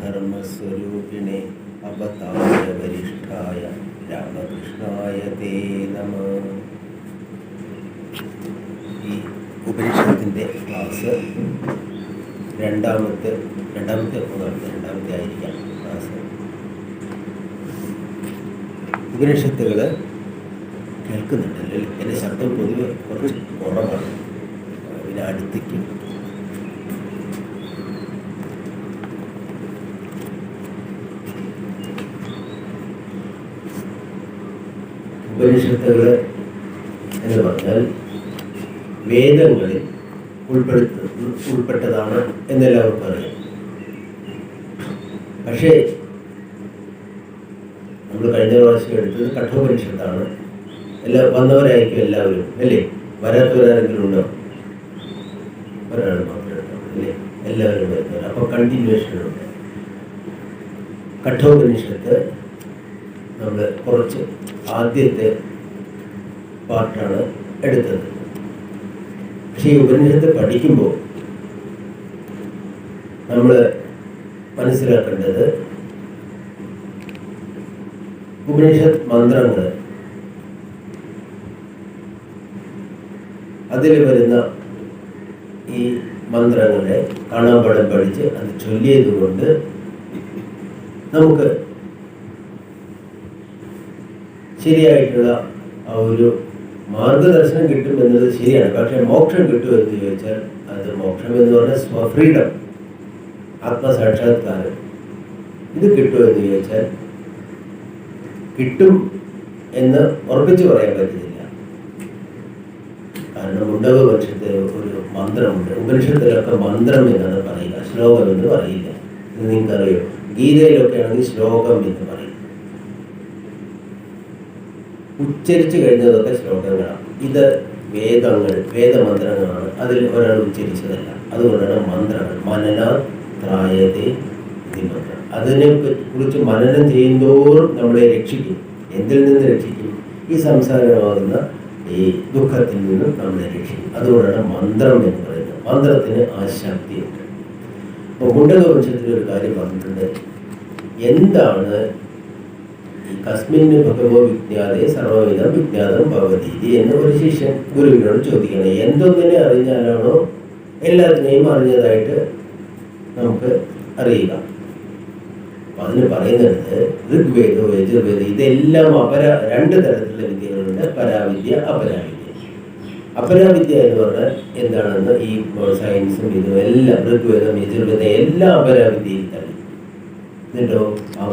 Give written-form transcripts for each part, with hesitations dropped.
പരമധർമ്മസ്വരൂപിണേ അവതാരവരിഷ്ഠായ രാമകൃഷ്ണായ തേ നമഃ. ഈ ഉപനിഷത്തിൻ്റെ ക്ലാസ് രണ്ടാമത്തെ ആയിരിക്കാം ക്ലാസ്. ഉപനിഷത്തുകൾ കേൾക്കുന്നുണ്ടല്ലോ. എൻ്റെ ശബ്ദം പൊതുവെ കുറച്ച് കുറവാണ്, പിന്നെ അടുത്തേക്ക് ഉപനിഷത്തുകൾ എന്ന് പറഞ്ഞാൽ വേദങ്ങളിൽ ഉൾപ്പെട്ടതാണ് എന്നെല്ലാവർക്കും അറിയാം. പക്ഷേ നമ്മൾ കഴിഞ്ഞ പ്രാവശ്യം എടുത്തത് കഠോപനിഷത്താണ്. വന്നവരായിരിക്കും എല്ലാവരും അല്ലേ? വരാത്തവരാരെങ്കിലും ഉണ്ടോ? ഒരാൾ മാത്രമേ അല്ലേ? എല്ലാവരും വരുന്നവർ. അപ്പോൾ കണ്ടിന്യൂഷനുണ്ട്. കഠോപനിഷത്ത് നമ്മൾ കുറച്ച് ആദ്യത്തെ പാർട്ടാണ് എടുത്തത്. പക്ഷേ ഈ ഉപനിഷത്ത് പഠിക്കുമ്പോൾ നമ്മൾ മനസ്സിലാക്കേണ്ടത് ഉപനിഷത്ത് മന്ത്രങ്ങൾ, അതിൽ വരുന്ന ഈ മന്ത്രങ്ങളെ കാണാപ്പാഠം പഠിച്ച് അത് ചൊല്ലിയത് കൊണ്ട് നമുക്ക് ശരിയായിട്ടുള്ള ആ ഒരു മാർഗദർശനം കിട്ടും എന്നത് ശരിയാണ്. പക്ഷേ മോക്ഷം കിട്ടുമെന്ന് ചോദിച്ചാൽ അത് മോക്ഷം എന്ന് പറഞ്ഞാൽ സ്വഫ്രീഡം, ആത്മസാക്ഷാത്കാരം, ഇത് കിട്ടുമെന്ന് ചോദിച്ചാൽ കിട്ടും എന്ന് ഉറപ്പിച്ച് പറയാൻ പറ്റുന്നില്ല. കാരണം മുണ്ടകോപനിഷത്ത് ഒരു മന്ത്രമുണ്ട്. ഉപനിഷത്തിലൊക്കെ മന്ത്രം എന്നാണ് പറയുക, ശ്ലോകം എന്ന് പറയില്ല. ഇത് നിങ്ങൾക്കറിയോ? ഗീതയിലൊക്കെ ആണെങ്കിൽ ശ്ലോകം എന്ന് പറയും. ഉച്ചരിച്ചു കഴിഞ്ഞതൊക്കെ ശ്ലോകങ്ങളാണ്. ഇത് വേദമന്ത്രങ്ങളാണ്. അതിൽ ഒരാൾ ഉച്ചരിച്ചതല്ല. അതുകൊണ്ടാണ് മന്ത്രങ്ങൾ. മനനാത്രായതേ ഇതി മന്ത്രം. അതിനെ കുറിച്ച് മനനം ചെയ്യുന്തോറും നമ്മളെ രക്ഷിക്കും. എന്തിൽ നിന്ന് രക്ഷിക്കും? ഈ സംസാരമാകുന്ന ഈ ദുഃഖത്തിൽ നിന്നും നമ്മളെ രക്ഷിക്കും. അതുകൊണ്ടാണ് മന്ത്രം എന്ന് പറയുന്നത്. മന്ത്രത്തിന് ആ ശക്തിയുണ്ട്. അപ്പോൾ മുണ്ടകോപനിഷത്തിൽ ഒരു കാര്യം പറഞ്ഞിട്ടുണ്ട്. എന്താണ് ഈ കസ്മിന് ഭഗവോ വിജ്ഞാതേ സർവവിധം വിജ്ഞാതം ഭവതീതി എന്ന് ഒരു ശിഷ്യൻ ഗുരുവിനോട് ചോദിക്കണം. എന്തൊന്നിനെ അറിഞ്ഞാലാണോ എല്ലാത്തിനെയും അറിഞ്ഞതായിട്ട് നമുക്ക് അറിയുക? അപ്പം അതിന് പറയുന്നത് ഋഗ്വേദോ യജുർവേദം ഇതെല്ലാം രണ്ട് തരത്തിലുള്ള വിദ്യകളുണ്ട്. പരാവിദ്യ, അപരാവിദ്യ. അപരാവിദ്യ എന്ന് പറഞ്ഞാൽ എന്താണെന്ന് ഈ സയൻസും ഇതും എല്ലാം ഋഗ്വേദം യജുർവേദം എല്ലാം അപരാവിദ്യയിൽ തന്നെ. എന്നിട്ടോ ആ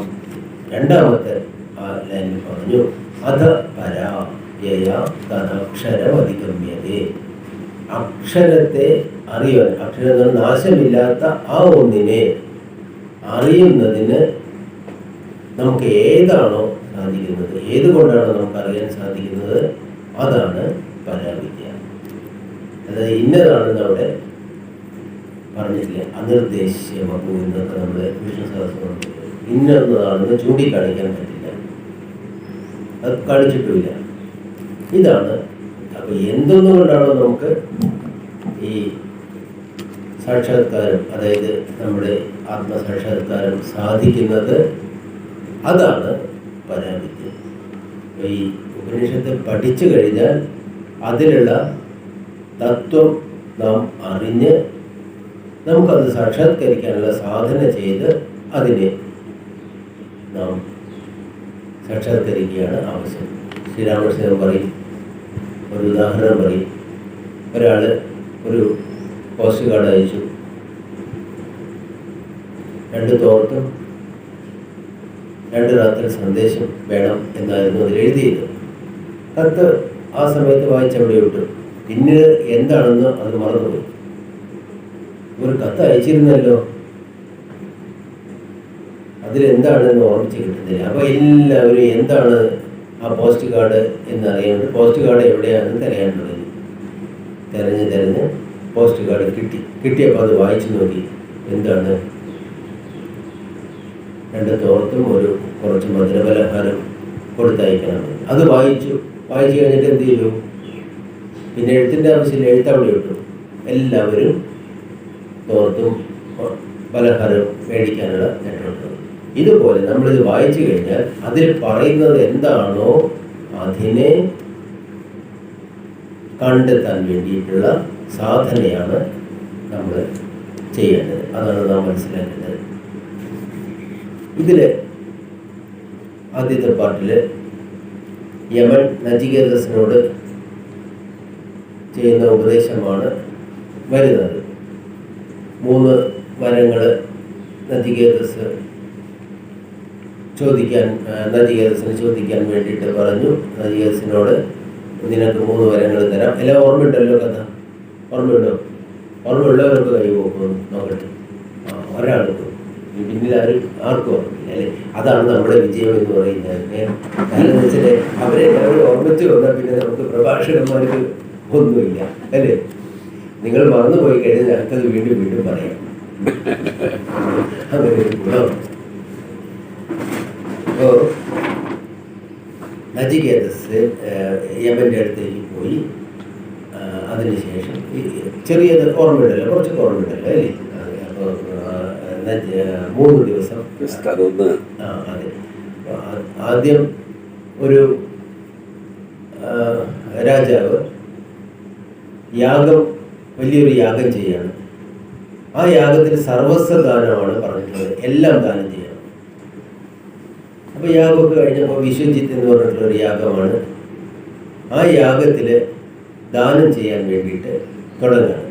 രണ്ടാമത്തെ ആ ലൈനിൽ പറഞ്ഞു അധ പരാ യയ തദക്ഷരമധിഗമ്യതേ. അക്ഷരത്തെ അറിയാൻ, അക്ഷരം നാശമില്ലാത്ത ആ ഒന്നിനെ അറിയുന്നതിന് നമുക്ക് ഏതാണോ സാധിക്കുന്നത്, ഏതുകൊണ്ടാണോ നമുക്ക് അറിയാൻ സാധിക്കുന്നത്, അതാണ് പരാവിദ്യ. അതായത് ഇന്നതാണെന്ന് അവിടെ പറഞ്ഞിട്ടില്ല. അനിർദ്ദേശ്യമപു എന്നൊക്കെ നമ്മൾ വിഷ്ണു സഹസ്രം ഇന്നതാണെന്ന് ചൂണ്ടിക്കാണിക്കാൻ പറ്റില്ല, അത് കാണിച്ചിട്ടുമില്ല. ഇതാണ്. അപ്പോൾ എന്തൊന്നുകൊണ്ടാണോ നമുക്ക് ഈ സാക്ഷാത്കാരം, അതായത് നമ്മുടെ ആത്മസാക്ഷാത്കാരം സാധിക്കുന്നത്, അതാണ് പരാവിദ്യ. ഈ ഉപനിഷത്ത് പഠിച്ചു കഴിഞ്ഞാൽ അതിലുള്ള തത്വം നാം അറിഞ്ഞ് നമുക്കത് സാക്ഷാത്കരിക്കാനുള്ള സാധന ചെയ്ത് അതിനെ നാം സാക്ഷാത്കരിക്കുകയാണ് ആവശ്യം. ശ്രീരാമകൃഷ്ണൻ പറയും, ഒരു ഉദാഹരണം പറയും. ഒരാൾ ഒരു പോസ്റ്റ് കാർഡ് അയച്ചു. 2 തോർത്തും 2 രാത്രി സന്ദേശം വേണം എന്നായിരുന്നു അതിൽ എഴുതിയത്. കത്ത് ആ സമയത്ത് വായിച്ചവിടെ വിട്ടു. പിന്നീട് എന്താണെന്ന് അത് മറന്നുപോയി. ഒരു കത്ത് അയച്ചിരുന്നല്ലോ, അതിലെന്താണെന്ന് ഓർമ്മിച്ച് കിട്ടുന്നില്ല. അപ്പോൾ എല്ലാവരും എന്താണ് ആ പോസ്റ്റ് കാർഡ് എന്നറിയാണ്ട് പോസ്റ്റ് കാർഡ് എവിടെയാണെന്ന് തിരയാൻ തുടങ്ങി. തിരഞ്ഞ് പോസ്റ്റ് കാർഡ് കിട്ടിയപ്പോൾ അത് വായിച്ചു നോക്കി. എന്താണ്? 2 തോർത്തും കുറച്ച് മധുരപലഹാരം കൊടുത്തയക്കണം. അത് വായിച്ചു കഴിഞ്ഞിട്ട് എന്ത് ചെയ്തു? പിന്നെ എഴുത്തിൻ്റെ ആവശ്യമില്ല, എഴുത്തവിടെ വിട്ടു. എല്ലാവരും തോർത്തും പലഹാരം മേടിക്കാനുള്ള നേട്ടമുണ്ട്. ഇതുപോലെ നമ്മളിത് വായിച്ചു കഴിഞ്ഞാൽ അതിൽ പറയുന്നത് എന്താണോ അതിനെ കണ്ടെത്താൻ വേണ്ടിയിട്ടുള്ള സാധനയാണ് നമ്മൾ ചെയ്യേണ്ടത്. അതാണ് നാം മനസ്സിലാക്കേണ്ടത്. ഇതിൽ ആദ്യത്തെ പാട്ടിൽ യമൻ നചികേതസിനോട് ചെയ്യുന്ന ഉപദേശമാണ് വരുന്നത്. 3 വരങ്ങൾ നചികേതസിന് ചോദിക്കാൻ വേണ്ടിയിട്ട് പറഞ്ഞു. നചികേതസിനോട് നിനക്ക് 3 വരങ്ങൾ തരാം. എല്ലാം ഓർമ്മയുണ്ടല്ലോ കഥ? ഓർമ്മയുള്ളവർക്ക് കൈ പോകുന്നു നോക്കട്ടെ. ഒരാൾക്ക് പിന്നിൽ ആർക്കും ഓർമ്മയില്ല അല്ലേ? അതാണ് നമ്മുടെ വിജയം എന്ന് പറയുന്നത്. കാരണം വെച്ചാൽ അവരെ ഓർമ്മിച്ച് വന്നാൽ പിന്നെ നമുക്ക് പ്രഭാഷകന്മാർക്ക് ഒന്നുമില്ല അല്ലേ? നിങ്ങൾ മറന്നുപോയി കഴിഞ്ഞാൽ ഞങ്ങൾക്കത് വീണ്ടും പറയാം. അങ്ങനെ ഒരു ഗുണമാണ്. അപ്പോൾ നചികേതസ് യമൻ്റെ അടുത്തേക്ക് പോയി. അതിനുശേഷം ചെറിയത് ഓർമ്മയുണ്ടല്ലോ, കുറച്ചൊക്കെ ഓർമ്മയുണ്ടല്ലോ അല്ലേ? അപ്പോൾ 3 ദിവസം അതെ. ആദ്യം ഒരു രാജാവ് വലിയൊരു യാഗം ചെയ്യാണ്. ആ യാഗത്തിൽ സർവസ്വ ദാനമാണ് പറഞ്ഞിട്ടുള്ളത്, എല്ലാം ദാനം ചെയ്യണം. അപ്പോൾ യാഗമൊക്കെ കഴിഞ്ഞപ്പോൾ വിശ്വജിത്ത് എന്ന് പറഞ്ഞിട്ടുള്ളൊരു യാഗമാണ്. ആ യാഗത്തിൽ ദാനം ചെയ്യാൻ വേണ്ടിയിട്ട് തുടങ്ങുകയാണ്.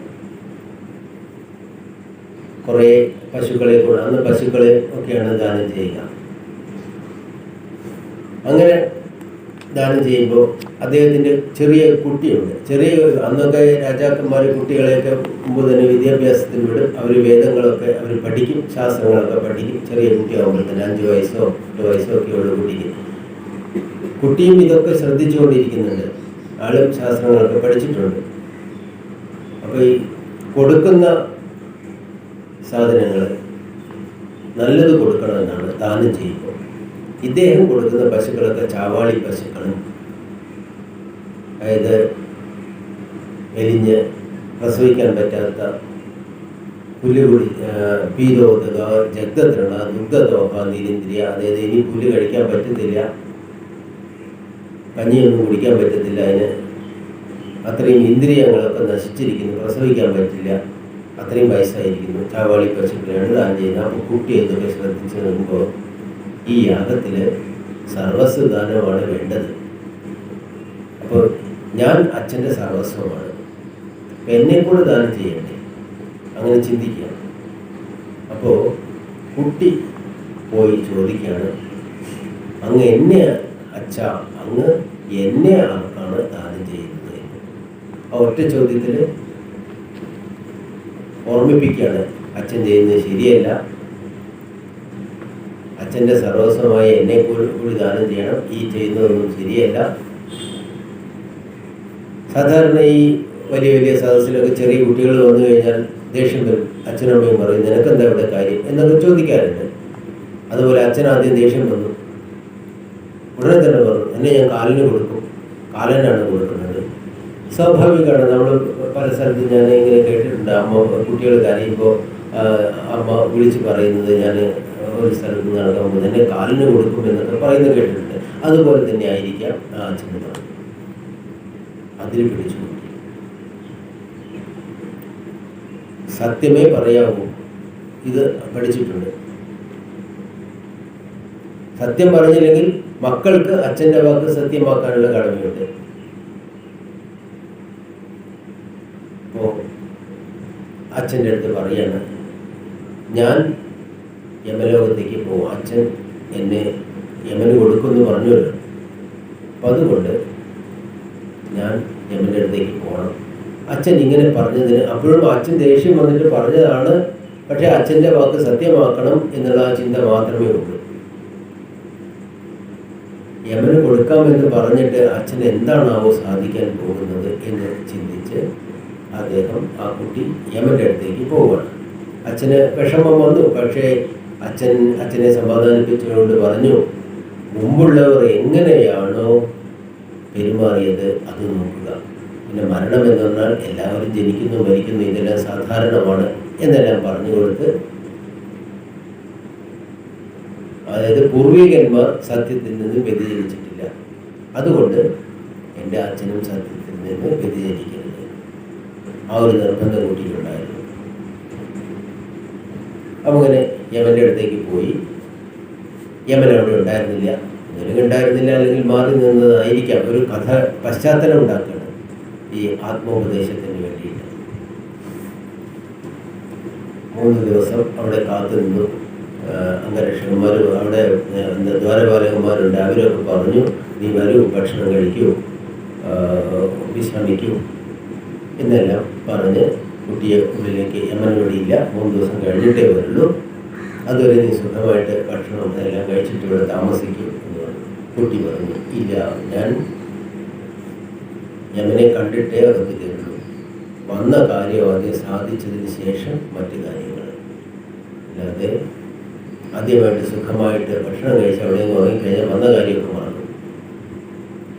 കുറേ പശുക്കളെ കൊണ്ട്, അന്ന് പശുക്കളെ ഒക്കെയാണ് ദാനം ചെയ്യുക. അങ്ങനെ ദാനം ചെയ്യുമ്പോൾ അദ്ദേഹത്തിൻ്റെ ചെറിയ കുട്ടിയുണ്ട്. അന്നൊക്കെ രാജാക്കന്മാർ കുട്ടികളെയൊക്കെ മുമ്പ് തന്നെ വിദ്യാഭ്യാസത്തിന് വിടും. അവർ വേദങ്ങളൊക്കെ അവർ പഠിക്കും, ശാസ്ത്രങ്ങളൊക്കെ പഠിക്കും. ചെറിയ കുട്ടിയാകുമ്പോൾ തന്നെ 5 വയസ്സോ 8 വയസ്സോ ഒക്കെ ഉള്ള കുട്ടിയും ഇതൊക്കെ ശ്രദ്ധിച്ചുകൊണ്ടിരിക്കുന്നുണ്ട്. ആളും ശാസ്ത്രങ്ങളൊക്കെ പഠിച്ചിട്ടുണ്ട്. അപ്പോൾ ഈ കൊടുക്കുന്ന സാധനങ്ങൾ നല്ലത് കൊടുക്കണമെന്നാണ് ദാനം ചെയ്യുമ്പോൾ. ഇദ്ദേഹം കൊടുക്കുന്ന പശുക്കളൊക്കെ ചാവാളി പശുക്കളും, അതായത് മെലിഞ്ഞ് പ്രസവിക്കാൻ പറ്റാത്ത പുല്ലുകുടി പീരോദക ജഗ്ദതൃണ ദുർഗദോഹ നിരീന്ദ്രിയ, അതായത് ഇനി പുല്ല് കഴിക്കാൻ പറ്റത്തില്ല, കഞ്ഞിയൊന്നും കുടിക്കാൻ പറ്റത്തില്ല, അതിന് അത്രയും ഇന്ദ്രിയങ്ങളൊക്കെ നശിച്ചിരിക്കുന്നു, പ്രസവിക്കാൻ പറ്റില്ല, അത്രയും വയസ്സായിരിക്കുന്നു, ചാവാളി പശുക്കളെയാണ് ദാനം ചെയ്യുന്നത്. അപ്പോൾ കുട്ടി എന്തൊക്കെ ശ്രദ്ധിച്ച് നോക്കുമ്പോൾ ഈ യാഗത്തിൽ സർവസ്വദാനമാണ് വേണ്ടത്. അപ്പോൾ ഞാൻ അച്ഛൻ്റെ സർവസ്വമാണ്, എന്നെ കൂടെ ദാനം ചെയ്യണ്ടേ, അങ്ങനെ ചിന്തിക്കുക. അപ്പോൾ കുട്ടി പോയി ചോദിക്കുകയാണ്, അങ്ങ് എന്നെ അച്ഛ, അങ്ങ് എന്നെ ആർക്കാണ് ദാനം ചെയ്യുന്നത്? ആ ഒറ്റ ചോദ്യത്തിൽ ഓർമ്മിപ്പിക്കുകയാണ്, അച്ഛൻ ചെയ്യുന്നത് ശരിയല്ല, അച്ഛൻ്റെ സർവസ്വമായ എന്നെ കൂടി ദാനം ചെയ്യണം, ഈ ചെയ്യുന്നതൊന്നും ശരിയല്ല. സാധാരണ ഈ വലിയ വലിയ സദസ്സിലൊക്കെ ചെറിയ കുട്ടികൾ വന്നു കഴിഞ്ഞാൽ ദേഷ്യം വരും. അച്ഛനമ്മയും പറയും, നിനക്കെന്താ ഇവിടെ കാര്യം എന്നൊക്കെ ചോദിക്കാറുണ്ട്. അതുപോലെ അച്ഛൻ ആദ്യം ദേഷ്യം വന്നു, ഉടനെ തന്നെ പറഞ്ഞു, എന്നെ ഞാൻ കാലിന് കൊടുക്കും, കാലനാണ് കൊടുക്കുന്നത്. സ്വാഭാവികമാണ്. നമ്മൾ പല സ്ഥലത്തും ഞാൻ ഇങ്ങനെ കേട്ടിട്ടുണ്ട്, കുട്ടികൾ കരയുമ്പോൾ അമ്മ വിളിച്ച് പറയുന്നത്, ഞാൻ ഒരു സ്ഥലത്ത് നടക്കുമ്പോൾ എന്നെ കാലിന് കൊടുക്കും എന്നൊക്കെ പറയുന്നത് കേട്ടിട്ടുണ്ട്. അതുപോലെ തന്നെ ആയിരിക്കാം ആ അച്ഛന് പറഞ്ഞു. അതിൽ പിടിച്ചു സത്യമേ പറയാവൂ, ഇത് പഠിച്ചിട്ടുണ്ട്. സത്യം പറഞ്ഞില്ലെങ്കിൽ മക്കൾക്ക് അച്ഛൻ്റെ വാക്ക് സത്യമാക്കാനുള്ള കടമയുണ്ട്. അപ്പോൾ അച്ഛൻ്റെ അടുത്ത് പറയാണ്, ഞാൻ യമലോകത്തേക്ക് പോകും, അച്ഛൻ എന്നെ യമന് കൊടുക്കുമെന്ന് പറഞ്ഞല്ലോ, അപ്പം അതുകൊണ്ട് ഞാൻ യമൻ്റെ അടുത്തേക്ക് പോകണം. അച്ഛൻ ഇങ്ങനെ പറഞ്ഞതിന് അപ്പോഴും അച്ഛൻ ദേഷ്യം വന്നിട്ട് പറഞ്ഞതാണ്, പക്ഷേ അച്ഛൻ്റെ വാക്ക് സത്യമാക്കണം എന്നുള്ള ആ ചിന്ത മാത്രമേ ഉള്ളൂ. യമന് കൊടുക്കാമെന്ന് പറഞ്ഞിട്ട് അച്ഛൻ എന്താണാവോ സാധിക്കാൻ പോകുന്നത് എന്ന് ചിന്തിച്ച് ആ കുട്ടി യമൻ്റെ അടുത്തേക്ക് പോവുകയാണ്. അച്ഛന് വിഷമം വന്നു, പക്ഷേ അച്ഛനെ സമാധാനിപ്പിച്ചുകൊണ്ട് പറഞ്ഞു, മുമ്പുള്ളവർ എങ്ങനെയാണോ പെരുമാറിയത് അത് നോക്കുക. പിന്നെ മരണം എന്ന് പറഞ്ഞാൽ എല്ലാവരും ജനിക്കുന്നു മരിക്കുന്നു, ഇതെല്ലാം സാധാരണമാണ് എന്നെല്ലാം പറഞ്ഞു കൊടുത്ത് അതായത് പൂർവികന്മാർ സത്യത്തിൽ നിന്ന് വ്യതിചലിച്ചിട്ടില്ല, അതുകൊണ്ട് എൻ്റെ അച്ഛനും സത്യത്തിൽ നിന്ന് വ്യതിചലിക്കരുത്. ആ ഒരു നിർബന്ധം കൂട്ടിയിട്ടുണ്ടായിരുന്നു. അപ്പം അങ്ങനെ യമൻ്റെ അടുത്തേക്ക് പോയി. യമൻ അവിടെ ഉണ്ടായിരുന്നില്ല, ഉണ്ടായിരുന്നില്ല അല്ലെങ്കിൽ മാറി നിന്നതായിരിക്കാം. ഒരു കഥ പശ്ചാത്തലം ഉണ്ടാക്കണം ഈ ആത്മോപദേശത്തിന് വേണ്ടിയിട്ട്. 3 ദിവസം അവിടെ കാത്തു നിന്നു. അംഗരക്ഷകന്മാരും അവിടെ ദ്വാരപാലകന്മാരുണ്ട്. അവരൊക്കെ പറഞ്ഞു, നീ വരൂ, ഭക്ഷണം കഴിക്കൂ, വിശ്രമിക്കൂ എന്നെല്ലാം പറഞ്ഞ് കുട്ടിയെ ഉള്ളിലേക്ക് യമനോടിയില്ല, 3 ദിവസം കഴിഞ്ഞിട്ടേ വരുള്ളൂ, അതുവരെ നീ സുഖമായിട്ട് ഭക്ഷണം എല്ലാം കഴിച്ചിട്ട് ഇവിടെ താമസിക്കും എന്ന് പറഞ്ഞു. കുട്ടി പറഞ്ഞു, ഇല്ല, ഞാൻ യമനെ കണ്ടിട്ടേ അകത്ത് കയറുള്ളൂ. വന്ന കാര്യം ആദ്യം സാധിച്ചതിന് ശേഷം മറ്റു കാര്യങ്ങൾ, അല്ലാതെ ആദ്യമായിട്ട് സുഖമായിട്ട് ഭക്ഷണം കഴിച്ച് അവിടെ ഉറങ്ങിക്കഴിഞ്ഞാൽ വന്ന കാര്യമൊക്കെ മറന്നു.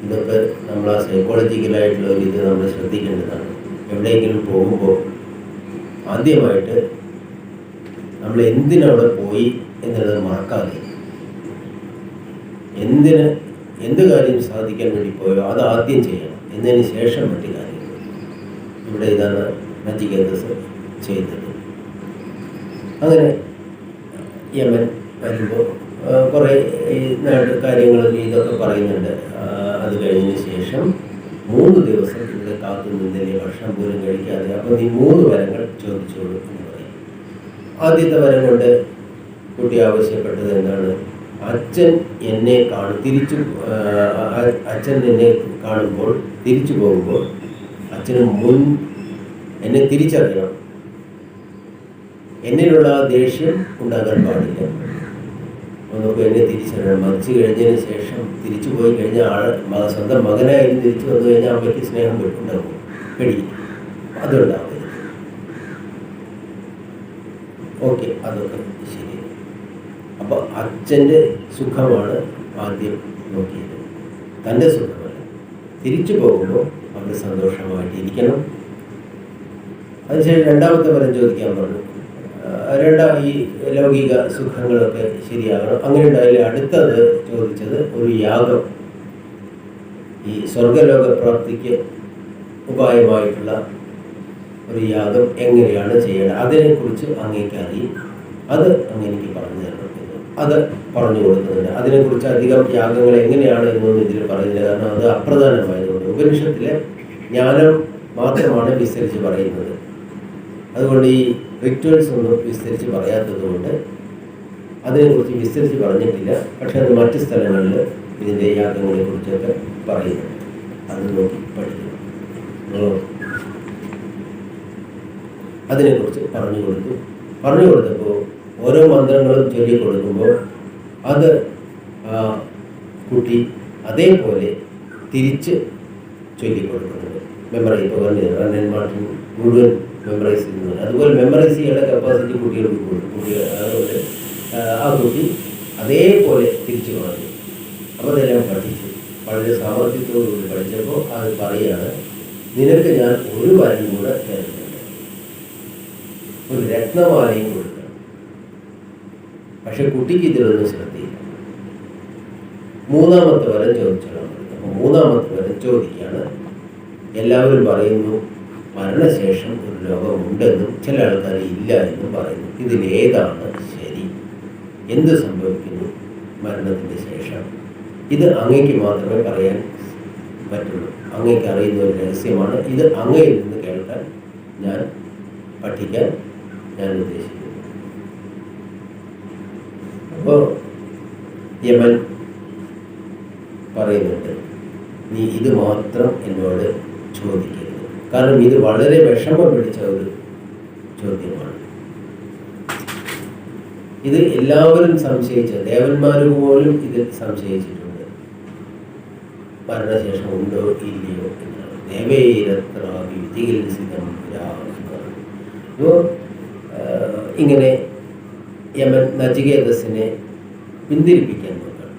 ഇതൊക്കെ നമ്മൾ ആ സൈക്കോളജിക്കലായിട്ടുള്ള ഒരു ഇത് നമ്മൾ ശ്രദ്ധിക്കേണ്ടതാണ്. എവിടെയെങ്കിലും പോകുമ്പോൾ ആദ്യമായിട്ട് നമ്മൾ എന്തിനവിടെ പോയി എന്നുള്ളത് മറക്കാതെ, എന്ത് കാര്യം സാധിക്കാൻ വേണ്ടി പോയോ അത് ആദ്യം ചെയ്യണം, എന്നതിന് ശേഷം മറ്റു കാര്യങ്ങൾ. ഇവിടെ ഇതാണ് നചികേതസ് ചെയ്തത്. അങ്ങനെ യമൻ വരുമ്പോൾ കുറേ ഈ കാര്യങ്ങളിൽ ഇതൊക്കെ പറയുന്നുണ്ട്. അത് കഴിഞ്ഞതിന് ശേഷം 3 ദിവസം ഇവിടെ കാത്തു നിന്നില്ലേ, ഭക്ഷണം പോലും കഴിക്കാതെ, അപ്പോൾ നീ 3 വരങ്ങൾ ചോദിച്ചോളൂ എന്ന് പറയും. ആദ്യത്തെ വരം കൊണ്ട് കുട്ടി ആവശ്യപ്പെട്ടത് എന്താണ്? അച്ഛൻ എന്നെ അച്ഛൻ എന്നെ കാണുമ്പോൾ തിരിച്ചു പോകുമ്പോൾ അച്ഛന് എന്നെ തിരിച്ചറിയണം, എന്നിലുള്ള ആ ദേഷ്യം ഉണ്ടാകാൻ പാടില്ല. നമുക്ക് എന്നെ തിരിച്ചറിയണം. മരിച്ചു കഴിഞ്ഞതിന് ശേഷം തിരിച്ചു പോയി കഴിഞ്ഞാൽ സ്വന്തം മകനായാലും തിരിച്ചു വന്നു കഴിഞ്ഞാൽ അമ്മയ്ക്ക് സ്നേഹം ഉണ്ടാകും, പേടിക്കും, അതുണ്ടാവില്ല. ഓക്കെ, അതൊക്കെ ശരി. അപ്പോൾ അച്ഛൻ്റെ സുഖമാണ് ആദ്യം നോക്കിയത്, തൻ്റെ സുഖമല്ല. തിരിച്ചു പോകുമ്പോൾ അവർ സന്തോഷമായിട്ടിരിക്കണം. അതിനുശേഷം 2ാമത്തെ വരം ചോദിക്കാൻ പറഞ്ഞു. ഈ ലൗകിക സുഖങ്ങളൊക്കെ ശരിയാകണം. അങ്ങനെ ഉണ്ടായാലും അടുത്തത് ചോദിച്ചത് ഒരു യാഗം, ഈ സ്വർഗലോക പ്രാപ്തിക്ക് ഉപായമായിട്ടുള്ള ഒരു യാഗം എങ്ങനെയാണ് ചെയ്യേണ്ടത്, അതിനെക്കുറിച്ച് അങ്ങേക്ക് അറിയും, അത് അങ്ങനെക്ക് പറഞ്ഞു തരണം എന്ന് അത് പറഞ്ഞു കൊടുക്കുന്നുണ്ട്. അതിനെക്കുറിച്ച് അധികം യാഗങ്ങൾ എങ്ങനെയാണ് എന്നൊന്നും ഇതിൽ പറയുന്നില്ല, കാരണം അത് അപ്രധാനമായതുകൊണ്ട്. ഉപനിഷത്തിലെ ജ്ഞാനം മാത്രമാണ് വിസ്തരിച്ച് പറയുന്നത്. അതുകൊണ്ട് ഈ റിച്വൽസ് ഒന്നും വിസ്തരിച്ച് പറയാത്തത് കൊണ്ട് അതിനെക്കുറിച്ച് വിസ്തരിച്ച് പറഞ്ഞിട്ടില്ല. പക്ഷെ അത് മറ്റ് സ്ഥലങ്ങളിൽ ഇതിൻ്റെ യാഗങ്ങളെ കുറിച്ചൊക്കെ പറയുന്നുണ്ട്. അത് നോക്കി പഠിക്കണം. അതിനെക്കുറിച്ച് പറഞ്ഞു കൊടുത്തപ്പോൾ ഓരോ മന്ത്രങ്ങളും ചൊല്ലിക്കൊടുക്കുമ്പോൾ അത് കുട്ടി അതേപോലെ തിരിച്ച് ചൊല്ലിക്കൊടുക്കുന്നുണ്ട്. മെമ്മറൈസ് റണ്ണൻ മാർട്ടിൻ മുഴുവൻ മെമ്മറൈസ് ചെയ്യുന്നത്. അതുപോലെ മെമ്മറൈസ് ചെയ്യേണ്ട കപ്പാസിറ്റി കുട്ടികൾക്ക് കൊടുക്കും. അതുകൊണ്ട് ആ കുട്ടി അതേപോലെ തിരിച്ചു പറഞ്ഞു. അപ്പോൾ അതെല്ലാം പഠിച്ചു, വളരെ സാമർഥ്യത്തോടുകൂടി പഠിച്ചപ്പോൾ അത് പറയുകയാണ്, നിനക്ക് ഞാൻ ഒരു വരം കൂടെ തരുന്നുണ്ട്, ഒരു രത്നമാലയും കൊടുക്കണം. പക്ഷെ കുട്ടിക്ക് ഇതിലൊന്നും ശ്രദ്ധയില്ല. 3ാമത്തെ വരം ചോദിച്ചോളാൻ പറയും. അപ്പോൾ 3ാമത്തെ വരം ചോദിക്കുകയാണ്. എല്ലാവരും പറയുന്നു മരണശേഷം ഒരു ലോകമുണ്ടെന്നും ചില ആൾക്കാർ ഇല്ല എന്നും പറയുന്നു. ഇതിലേതാണ് ശരി? എന്ത് സംഭവിക്കുന്നു മരണത്തിന് ശേഷം? ഇത് അങ്ങയ്ക്ക് മാത്രമേ പറയാൻ പറ്റുള്ളൂ. അങ്ങയ്ക്ക് അറിയുന്ന ഒരു രഹസ്യമാണ്. ഇത് അങ്ങയിൽ നിന്ന് കേൾക്കാൻ പഠിക്കാൻ ഞാൻ ഉദ്ദേശിക്കുന്നു. അപ്പോൾ യമൻ പറയുന്നുണ്ട്, നീ ഇത് മാത്രം എന്നോട് ചോദിക്കരുത്, കാരണം ഇത് വളരെ വിഷമം പിടിച്ച ഒരു ചോദ്യമാണ്. ഇത് എല്ലാവരും സംശയിച്ച, ദേവന്മാർ പോലും ഇതിൽ സംശയിച്ചിട്ടുണ്ട്, മരണശേഷം ഉണ്ടോ ഇല്ലയോ എന്നാണ്. ദേവേരത്രാവി ചികിത്സിതം. അപ്പോൾ ഇങ്ങനെ യമൻ നചികേതസിനെ പിന്തിരിപ്പിക്കാൻ നോക്കണം.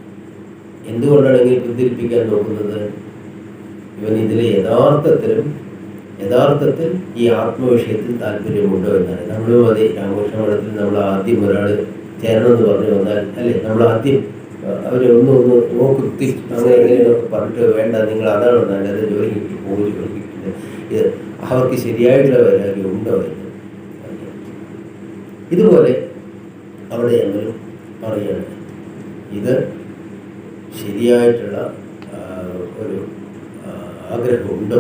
എന്തുകൊണ്ടാണ് ഇങ്ങനെ പിന്തിരിപ്പിക്കാൻ നോക്കുന്നത്? ഇവൻ ഇതിൽ യഥാർത്ഥത്തിൽ ഈ ആത്മവിഷയത്തിൽ താല്പര്യമുണ്ടോ എന്നാണ്. നമ്മളും അതെ, രാമകൃഷ്ണ മഠത്തിൽ നമ്മൾ ആദ്യം ഒരാൾ ചേരണം എന്ന് പറഞ്ഞു വന്നാൽ അല്ലേ, നമ്മൾ ആദ്യം അവരെ ഒന്ന് നോക്കി അങ്ങനെ എങ്ങനെയൊക്കെ പറഞ്ഞിട്ട് വേണ്ട, നിങ്ങൾ അതാണ് നല്ലത്, ജോലി കിട്ടി പോകും, ജോലി കിട്ടുന്നത്, ഇത് അവർക്ക് ശരിയായിട്ടുള്ള വൈരാഗ്യം ഉണ്ടോ എന്ന്. ഇതുപോലെ അവിടെ ഞങ്ങൾ പറയുകയാണ്, ഇത് ശരിയായിട്ടുള്ള ഒരു ആഗ്രഹമുണ്ടോ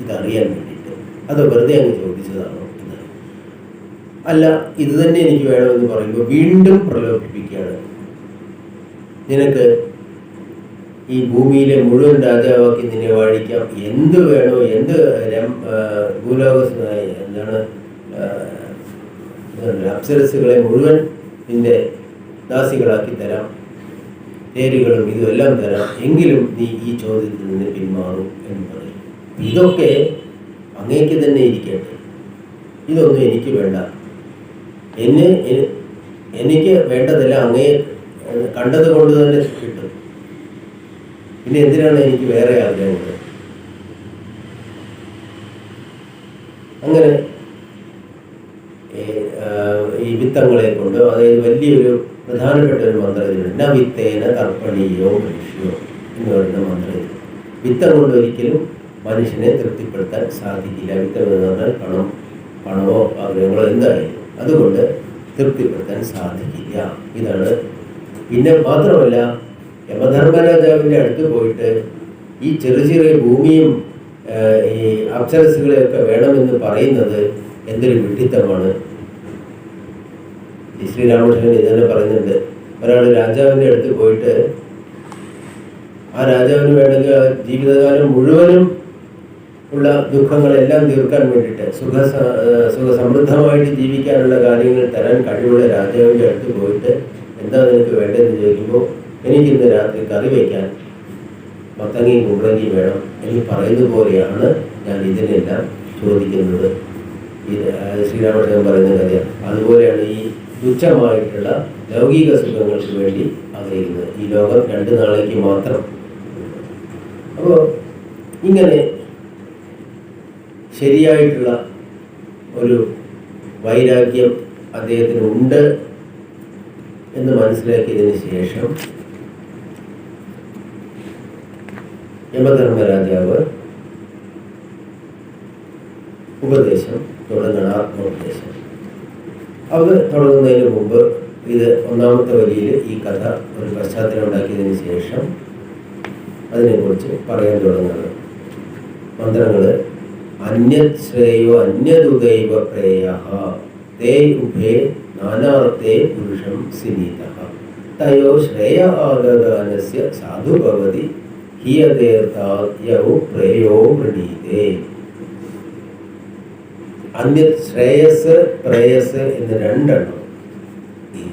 ഇതറിയാൻ വേണ്ടിയിട്ട്, അത് വെറുതെ അങ്ങ് ചോദിച്ചതാണോ എന്ന്. അല്ല, ഇത് തന്നെ എനിക്ക് വേണമെന്ന് പറയുമ്പോൾ വീണ്ടും പ്രലോഭിപ്പിക്കുകയാണ്. നിനക്ക് ഈ ഭൂമിയിലെ മുഴുവൻ രാജാവാക്കി നിന്നെ വാഴിക്കാം, എന്ത് വേണോ, എന്ത് ഭൂലോക എന്താണ് അപ്സരസുകളെ മുഴുവൻ നിന്റെ ദാസികളാക്കി തരാം, തേരുകളും ഇതുമെല്ലാം തരാം, എങ്കിലും നീ ഈ ചോദ്യത്തിൽ നിന്ന് പിന്മാറും എന്ന് പറയും. ഇതൊക്കെ അങ്ങേക്ക് തന്നെ ഇരിക്കട്ടെ, ഇതൊന്നും എനിക്ക് വേണ്ട, എനിക്ക് വേണ്ടതല്ല അങ്ങേ കണ്ടത് കൊണ്ട് തന്നെ കിട്ടും, പിന്നെ എന്തിനാണ് എനിക്ക് വേറെ ആഗ്രഹങ്ങൾ? അങ്ങനെ ഈ വിത്തങ്ങളെ കൊണ്ട്, അതായത് വലിയൊരു പ്രധാനപ്പെട്ട ഒരു മന്ത്രത്തിലുണ്ട്, ന വിത്തേന തർപ്പണീയോ മനുഷ്യോ എന്ന് പറയുന്ന മന്ത്രത്തിൽ. വിത്തം കൊണ്ട് ഒരിക്കലും മനുഷ്യനെ തൃപ്തിപ്പെടുത്താൻ സാധിക്കില്ല. വിത്തം എന്ന് പറഞ്ഞാൽ പണമോ ആഗ്രഹങ്ങളോ എന്തായാലും അതുകൊണ്ട് തൃപ്തിപ്പെടുത്താൻ സാധിക്കില്ല. ഇതാണ്. പിന്നെ മാത്രമല്ല, യമധർമ്മരാജാവിൻ്റെ അടുത്ത് പോയിട്ട് ഈ ചെറിയ ഭൂമിയും ഈ അപ്സരസുകളെയൊക്കെ വേണമെന്ന് പറയുന്നത് എന്തൊരു വിഡ്ഢിത്തമാണ്. ഈ ശ്രീരാമകൃഷ്ണൻ ഇതന്നെ പറയുന്നുണ്ട്, ഒരാൾ രാജാവിൻ്റെ അടുത്ത് പോയിട്ട് ആ രാജാവിന് വേണമെങ്കിൽ ജീവിതകാലം മുഴുവനും ഉള്ള ദുഃഖങ്ങളെല്ലാം തീർക്കാൻ വേണ്ടിയിട്ട് സുഖസമൃദ്ധമായിട്ട് ജീവിക്കാനുള്ള കാര്യങ്ങൾ തരാൻ കഴിവുള്ള രാജാവിൻ്റെ അടുത്ത് പോയിട്ട് എന്താ നിനക്ക് വേണ്ടതെന്ന് ചോദിക്കുമ്പോൾ, എനിക്കിന്ന് രാത്രി കറി വയ്ക്കാൻ മത്തങ്ങയും കുമ്പളങ്ങിയും വേണം എന്ന് പറയുന്നത് പോലെയാണ് ഞാൻ ഇതിനെല്ലാം ചോദിക്കുന്നത്. ശ്രീരാമകൃഷ്ണൻ പറയുന്ന കാര്യമാണ്. അതുപോലെയാണ് ഈ തുച്ഛമായിട്ടുള്ള ലൗകിക സുഖങ്ങൾക്ക് വേണ്ടി ആഗ്രഹിക്കുന്നത്. ഈ ലോകം 2 നാളേക്ക് മാത്രം. അപ്പോൾ ഇങ്ങനെ ശരിയായിട്ടുള്ള ഒരു വൈരാഗ്യം അദ്ദേഹത്തിന് ഉണ്ട് എന്ന് മനസ്സിലാക്കിയതിന് ശേഷം യമധർമ്മരാജാവ് ഉപദേശം തുടങ്ങണം, ആത്മോപദേശം. അത് തുടങ്ങുന്നതിന് മുമ്പ് ഇത് 1ാമത്തെ വരിയിൽ ഈ കഥ ഒരു പശ്ചാത്തലം ഉണ്ടാക്കിയതിന് ശേഷം അതിനെക്കുറിച്ച് പറയാൻ തുടങ്ങുന്നത്. മന്ത്രങ്ങൾ അന്യത് ശ്രേയോ അന്യദുദൈവ പ്രേയഃ തേ ഉഭേ നാനാർത്ഥേ പുരുഷം സിനീതഃ തയോ ശ്രേയ ആദദാനസ്യ സാധു ഭവതി ഹിയതേർത്തായൗ പ്രേയോ വൃണീതേ. അന്യത് ശ്രേയസ് പ്രേയസ് എന്ന് 2 ഈ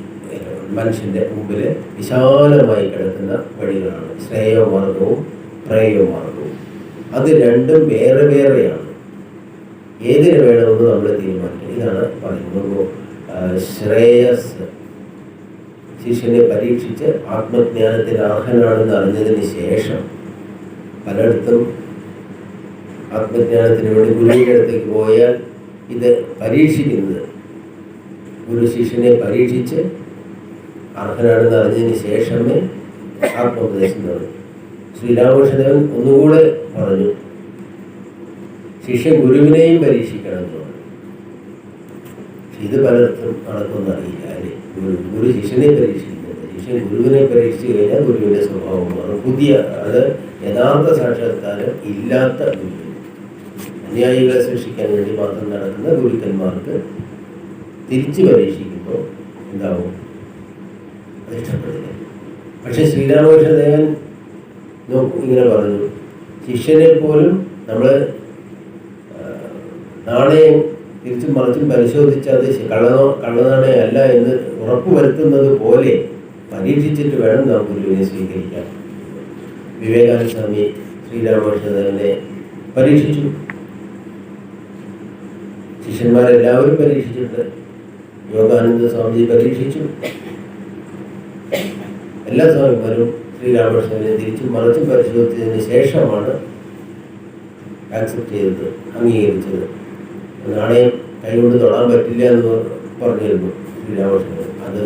മനുഷ്യൻ്റെ മുമ്പിൽ വിശാലമായി കിടക്കുന്ന വഴികളാണ്. ശ്രേയോമാർഗവും പ്രേയോമാർഗവും. അത് 2ഉം വേറെ വേറെയാണ്. ഏതിന് വേണമെന്ന് നമ്മൾ തീരുമാനിക്കണം. ഇതാണ് പറയുന്നത്. ശ്രേയസ് ശിഷ്യനെ പരീക്ഷിച്ച് ആത്മജ്ഞാനത്തിന് അർഹനാണെന്ന് അറിഞ്ഞതിന് ശേഷം പലയിടത്തും ആത്മജ്ഞാനത്തിന് വേണ്ടി ഗുരുവിൻ്റെ അടുത്തേക്ക് പോയാൽ ഇത് പരീക്ഷിക്കുന്നത്, ഗുരു ശിഷ്യനെ പരീക്ഷിച്ച് അർഹനാണെന്ന് അറിഞ്ഞതിന് ശേഷമേ ആത്മോപദേശം നടന്നു. ശ്രീരാമകൃഷ്ണദേവൻ ഒന്നുകൂടെ പറഞ്ഞു, ശിഷ്യൻ ഗുരുവിനെയും പരീക്ഷിക്കണം എന്ന് പറഞ്ഞു. ഇത് പലർക്കും നടക്കുമെന്ന് അറിയില്ല അല്ലേ. ഗുരു ശിഷ്യനെ പരീക്ഷിക്കുന്നുണ്ട്, ശിഷ്യൻ ഗുരുവിനെ പരീക്ഷിച്ചു കഴിഞ്ഞാൽ ഗുരുവിൻ്റെ സ്വഭാവം മാറും. പുതിയ, അത് യഥാർത്ഥ സാക്ഷാത്കാരം ഇല്ലാത്ത ഗുരു, അനുയായികളെ സൃഷ്ടിക്കാൻ വേണ്ടി മാത്രം നടക്കുന്ന ഗുരുക്കന്മാർക്ക് തിരിച്ചു പരീക്ഷിക്കുമ്പോൾ എന്താവും? അത് ഇഷ്ടപ്പെടില്ല. പക്ഷെ ശ്രീരാമകൃഷ്ണദേവൻ ഇങ്ങനെ പറഞ്ഞു, ശിഷ്യനെ പോലും നമ്മൾ നാണയം തിരിച്ചും മറിച്ചും പരിശോധിച്ച് അത് കള്ളനാണയമല്ല എന്ന് ഉറപ്പുവരുത്തുന്നത് പോലെ പരീക്ഷിച്ചിട്ട് വേണം നാം ഗുരുവിനെ സ്വീകരിക്കാൻ. വിവേകാനന്ദ സ്വാമി ശ്രീരാമകൃഷ്ണദേവനെ പരീക്ഷിച്ചു, ശിഷ്യന്മാരെല്ലാവരും പരീക്ഷിച്ചിട്ടുണ്ട്. യോഗാനന്ദ സ്വാമിജി പരീക്ഷിച്ചു. എല്ലാ സ്വാമിമാരും ശ്രീരാമകൃഷ്ണനെ തിരിച്ചും മറിച്ചും പരിശോധിച്ചതിന് ശേഷമാണ് ആക്സെപ്റ്റ് ചെയ്തത്, അംഗീകരിച്ചത്. നാണയം കൈകൊണ്ട് തൊടാൻ പറ്റില്ല എന്ന് പറഞ്ഞിരുന്നു ശ്രീരാമകൃഷ്ണൻ. അത്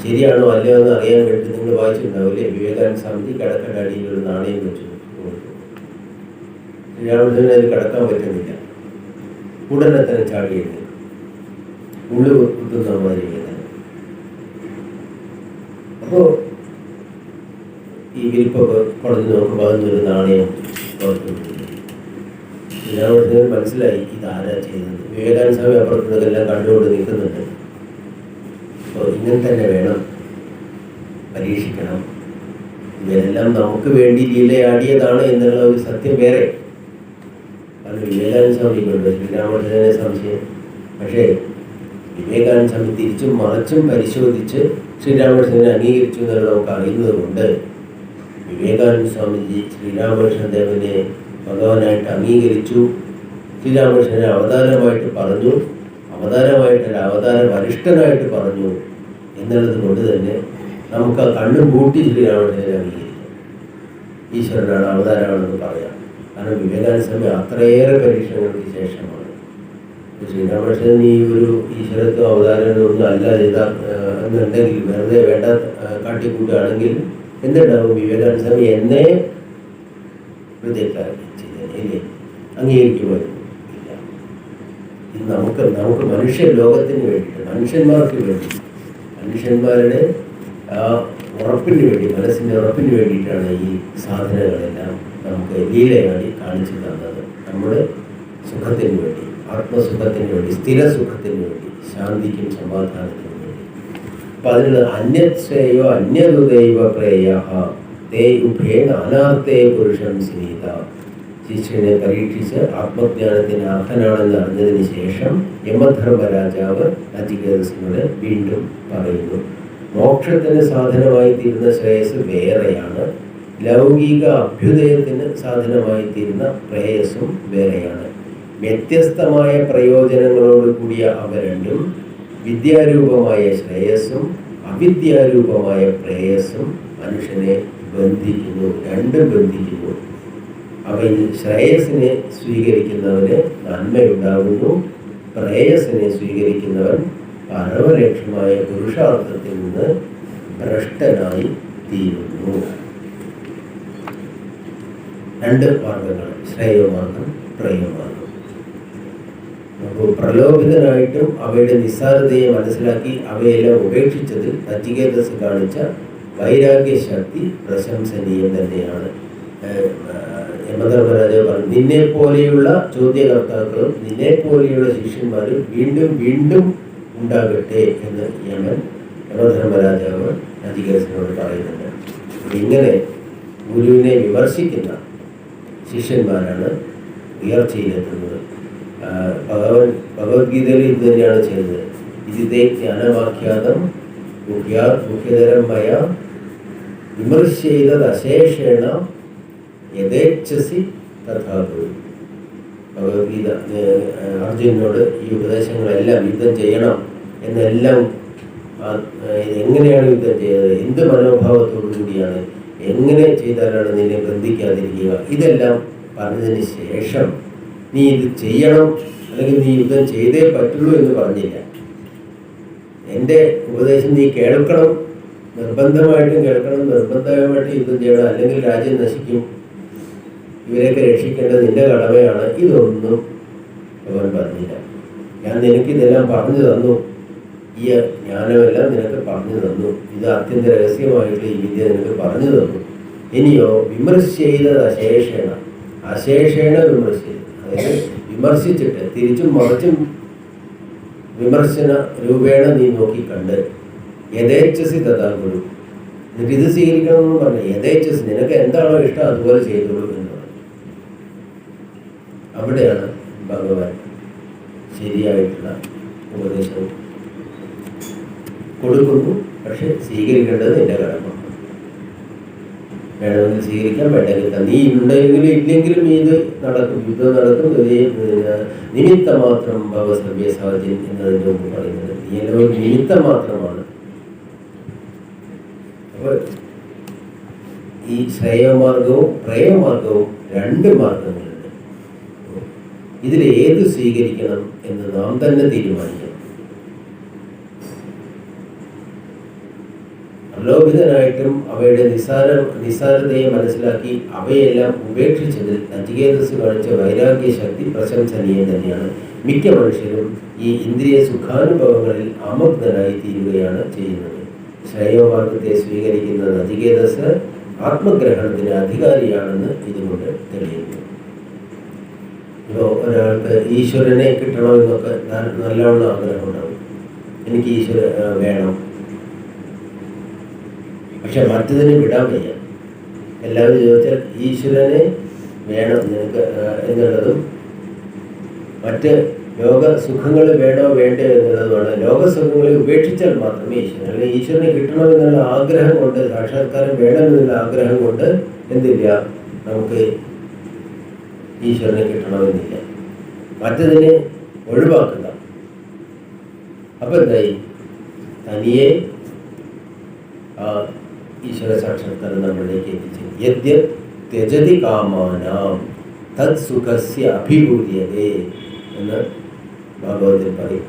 ശരിയാണോ അല്ലയോ എന്ന് അറിയാൻ വേണ്ടി നിങ്ങൾ വായിച്ചിട്ടുണ്ടാവില്ലേ, വിവേകാനന്ദ സ്വാമിജി കടക്കയുടെ അടിയിൽ ഒരു നാണയം വെച്ചു. ശ്രീരാമകൃഷ്ണന് അതിൽ കടക്കാൻ പറ്റുന്നില്ല. ഉടനെ തന്നെ ചാടി എഴുതി ഉള്ളു കുത്തുന്ന മാതിരി വേദന. അപ്പോൾ ഈ വിരിപ്പൊക്കെ കുടഞ്ഞു നോക്കുമ്പോൾ അതിനൊരു നാണയം ശ്രീരാമകൃഷ്ണന് മനസ്സിലായി ഇതാരാ ചെയ്തത്. വിവേകാനന്ദ സ്വാമി അപ്പുറത്തുനിന്നെല്ലാം കണ്ടുകൊണ്ട് നിൽക്കുന്നുണ്ട്. അപ്പോൾ ഇങ്ങനെ തന്നെ വേണം, പരീക്ഷിക്കണം. ഇവരെല്ലാം നമുക്ക് വേണ്ടി ലീലയാടിയതാണ് എന്നുള്ള ഒരു സത്യം വേറെ. കാരണം വിവേകാനന്ദ സ്വാമിക്കുണ്ട് ശ്രീരാമകൃഷ്ണനെ സംശയം. പക്ഷേ വിവേകാനന്ദ സ്വാമി തിരിച്ചും മറിച്ചും പരിശോധിച്ച് ശ്രീരാമകൃഷ്ണനെ അംഗീകരിച്ചു എന്നുള്ളത് നമുക്ക് അറിയുന്നത് കൊണ്ട് വിവേകാനന്ദ സ്വാമിജി ശ്രീരാമകൃഷ്ണദേവനെ ഭഗവാനായിട്ട് അംഗീകരിച്ചു. ശ്രീരാമകൃഷ്ണനെ അവതാരമായിട്ട് പറഞ്ഞു, അവതാരമായിട്ടല്ല അവതാര വരിഷ്ഠനായിട്ട് പറഞ്ഞു എന്നുള്ളത് കൊണ്ട് തന്നെ നമുക്ക് ആ കണ്ണും പൂട്ടി ശ്രീരാമകൃഷ്ണനെ അംഗീകരിക്കാം. ഈശ്വരനാണ്, അവതാരമാണെന്ന് പറയാം. കാരണം വിവേകാനന്ദ സ്വാമി അത്രയേറെ പരീക്ഷണങ്ങൾക്ക് ശേഷമാണ്. ശ്രീരാമകൃഷ്ണൻ ഈ ഒരു ഈശ്വരത്വം അവതാരമൊന്നും അല്ല എന്നുണ്ടെങ്കിൽ, വെറുതെ വേണ്ട കാട്ടിക്കൂട്ടുകയാണെങ്കിൽ എന്തുണ്ടാവും? വിവേകാനന്ദ സ്വാമി എന്നെ ഹൃദയക്കാരല്ലേ അംഗീകരിക്കുമായിരുന്നു. ഇല്ല. ഇത് നമുക്ക് മനുഷ്യ ലോകത്തിന് വേണ്ടിയിട്ട്, മനുഷ്യന്മാർക്ക് വേണ്ടി, മനുഷ്യന്മാരുടെ ആ ഉറപ്പിന് വേണ്ടി, മനസ്സിൻ്റെ ഉറപ്പിന് വേണ്ടിയിട്ടാണ് ഈ സാധനങ്ങളെല്ലാം നമുക്ക് ലീലയാടി കാണിച്ചു തന്നത്. നമ്മുടെ സുഖത്തിന് വേണ്ടി, ആത്മസുഖത്തിന് വേണ്ടി, സ്ഥിരസുഖത്തിന് വേണ്ടി, ശാന്തിക്കും സമാധാനത്തിനും വേണ്ടി. അപ്പം അതിനുള്ള അന്യശ്രേയോ അന്യദൈവ പ്രേയ തേ ഉഭേന അനാർത്തേ പുരുഷം സ്നേഹിത. ശിഷ്യനെ പരീക്ഷിച്ച് ആത്മജ്ഞാനത്തിന് അർഹനാണെന്ന് അറിഞ്ഞതിന് ശേഷം യമധർമ്മരാജാവ് നചികേതസിനോട് വീണ്ടും പറയുന്നു, മോക്ഷത്തിന് സാധനമായി തീരുന്ന ശ്രേയസ് വേറെയാണ്, ലൗകിക അഭ്യുദയത്തിന് സാധനമായി തീരുന്ന പ്രേയസ്സും വേറെയാണ്. വ്യത്യസ്തമായ പ്രയോജനങ്ങളോട് കൂടിയ അവ രണ്ടും, വിദ്യാരൂപമായ ശ്രേയസ്സും അവിദ്യാരൂപമായ പ്രേയസ്സും മനുഷ്യനെ ബന്ധിക്കുന്നു, രണ്ടും ബന്ധിക്കുന്നു. അവയിൽ ശ്രേയസിനെ സ്വീകരിക്കുന്നവന് നന്മയുണ്ടാകുന്നു, പ്രേയസിനെ സ്വീകരിക്കുന്നവൻ പരമലക്ഷ്യമായ പുരുഷാർത്ഥത്തിൽ നിന്ന് ഭ്രഷ്ടനായി തീരുന്നു. രണ്ട് മാർഗങ്ങൾ, ശ്രേയമാർഗം, പ്രേയമാർഗം. അപ്പോൾ പ്രലോഭിതനായിട്ടും അവയുടെ നിസ്സാരതയെ മനസ്സിലാക്കി അവയെല്ലാം ഉപേക്ഷിച്ചതിൽ നചികേതസ് കാണിച്ച വൈരാഗ്യശക്തി പ്രശംസനീയം തന്നെയാണ്. യമധർമ്മരാജാവ് പറഞ്ഞു, നിന്നെ പോലെയുള്ള ചോദ്യകർത്താക്കളും നിന്നെ പോലെയുള്ള ശിഷ്യന്മാരും വീണ്ടും വീണ്ടും ഉണ്ടാകട്ടെ എന്ന് യമധർമ്മരാജാവ് നചികേതസിനോട് പറയുന്നുണ്ട്. ഇങ്ങനെ ഗുരുവിനെ വിമർശിക്കുന്ന ശിഷ്യന്മാരാണ് ഉയർച്ചയിലെത്തുന്നത്. ഭഗവത്ഗീതയിൽ ഇത് തന്നെയാണ് ചെയ്യുന്നത്. ഇതിതേ ജ്ഞാനവാഖ്യാതം മുഖ്യതരം മയ വിമർശേതശേഷേണ യഥേച്ഛസി തഥാ കുരു. ഭഗവത്ഗീത അർജുനനോട് ഈ ഉപദേശങ്ങളെല്ലാം യുദ്ധം ചെയ്യണം എന്നെല്ലാം, എങ്ങനെയാണ് യുദ്ധം ചെയ്യുന്നത്, എന്ത് മനോഭാവത്തോടു കൂടിയാണ്, എങ്ങനെ ചെയ്താലാണ് നിന്നെ ബന്ധിക്കാതിരിക്കുക, ഇതെല്ലാം പറഞ്ഞതിന് ശേഷം നീ ഇത് ചെയ്യണം അല്ലെങ്കിൽ നീ യുദ്ധം ചെയ്തേ പറ്റുള്ളൂ എന്ന് പറഞ്ഞില്ല. എൻ്റെ ഉപദേശം നീ കേൾക്കണം, നിർബന്ധമായിട്ടും കേൾക്കണം, നിർബന്ധമായിട്ട് യുദ്ധം ചെയ്യണം, അല്ലെങ്കിൽ രാജ്യം നശിക്കും, ഇവരെയൊക്കെ രക്ഷിക്കേണ്ടത് നിന്റെ കടമയാണ്. ഇതൊന്നും ഭഗവാൻ പറഞ്ഞില്ല. ഞാൻ നിനക്കിതെല്ലാം പറഞ്ഞു തന്നു, ഈ ജ്ഞാനമെല്ലാം നിനക്ക് പറഞ്ഞു തന്നു, ഇത് അത്യന്ത രഹസ്യമായിട്ട് ഈ വിദ്യ നിനക്ക് പറഞ്ഞു തന്നു. ഇനിയോ വിമർശിച്ചത് അശേഷേണ വിമർശിച്ചത്, അതായത് വിമർശിച്ചിട്ട് തിരിച്ചും മറിച്ചും വിമർശന രൂപേണ നീ നോക്കിക്കണ്ട് യഥേച്ഛസി തഥാ കുരു. എന്നിട്ട് ഇത് സ്വീകരിക്കണമെന്ന് പറഞ്ഞു. യഥേച്ഛസി, നിനക്ക് എന്താണോ ഇഷ്ടം അതുപോലെ ചെയ്തോളൂ എന്ന് പറഞ്ഞു. അവിടെയാണ് ഭഗവാൻ ശരിയായിട്ടുള്ള ഉപദേശം കൊടുക്കുന്നു. പക്ഷെ സ്വീകരിക്കേണ്ടത് എൻ്റെ കടമ. വേണമെങ്കിൽ സ്വീകരിക്കാൻ, വേണ്ടെങ്കിൽ നീ ഉണ്ടെങ്കിലും ഇല്ലെങ്കിലും ഇത് നടക്കും, യുദ്ധം നടക്കും. നിമിത്തം മാത്രം ഭവസവ്യസാചിൻ എന്നതിൻ്റെ മുമ്പ് പറയുന്നത് നീ എല്ലാം നിമിത്തം മാത്രമാണ്. അപ്പോൾ ഈ ശ്രേയമാർഗവും പ്രേയമാർഗവും രണ്ട് മാർഗങ്ങളുണ്ട്. ഇതിൽ ഏത് സ്വീകരിക്കണം എന്ന് നാം തന്നെ തീരുമാനിക്കണം. പ്രലോഭിതനായിട്ടും അവയുടെ നിസ്സാരതയെ മനസ്സിലാക്കി അവയെല്ലാം ഉപേക്ഷിച്ചതിൽ നചികേതസ് കാണിച്ച വൈരാഗ്യ ശക്തി പ്രശംസനീയം തന്നെയാണ്. മിക്ക മനുഷ്യരും ഈ ഇന്ദ്രിയ സുഖാനുഭവങ്ങളിൽ അമഗ്നരായി തീരുകയാണ് ചെയ്യുന്നത്. ശ്രേയോമാർഗത്തെ സ്വീകരിക്കുന്ന നചികേതസ് ആത്മഗ്രഹണത്തിന് അധികാരിയാണെന്ന് ഇതുകൊണ്ട് തെളിയുന്നു. ഇപ്പോൾ ഒരാൾക്ക് ഈശ്വരനെ കിട്ടണമെന്നൊക്കെ നല്ലവണ്ണം ആഗ്രഹം ഉണ്ടാവും. എനിക്ക് ഈശ്വരൻ വേണം, പക്ഷെ മറ്റതിനെ വിടാൻ വയ്യ. എല്ലാവരും ചോദിച്ചാൽ ഈശ്വരനെ വേണം നിനക്ക് എന്നുള്ളതും മറ്റ് ലോകസുഖങ്ങൾ വേണോ വേണ്ടോ എന്നുള്ളതുമാണ്. ലോകസുഖങ്ങളെ ഉപേക്ഷിച്ചാൽ മാത്രമേ ഈശ്വരൻ, അല്ലെങ്കിൽ ഈശ്വരനെ കിട്ടണമെന്നുള്ള ആഗ്രഹം കൊണ്ട്, സാക്ഷാത്കാരം വേണമെന്നുള്ള ആഗ്രഹം കൊണ്ട് എന്തില്ല, നമുക്ക് ഈശ്വരനെ കിട്ടണമെന്നില്ല. മറ്റതിനെ ഒഴിവാക്കുക. അപ്പം എന്തായി, തനിയെ ആ ഈശ്വര സാക്ഷാത്കാരം നമ്മളിലേക്ക് എത്തിച്ചു. യദ്യ ത്യജതി കാമാനാം തത് സുഖസ്യ അഭിഭൂര്യതേ എന്ന് ഭാഗവതത്തിൽ പറയും.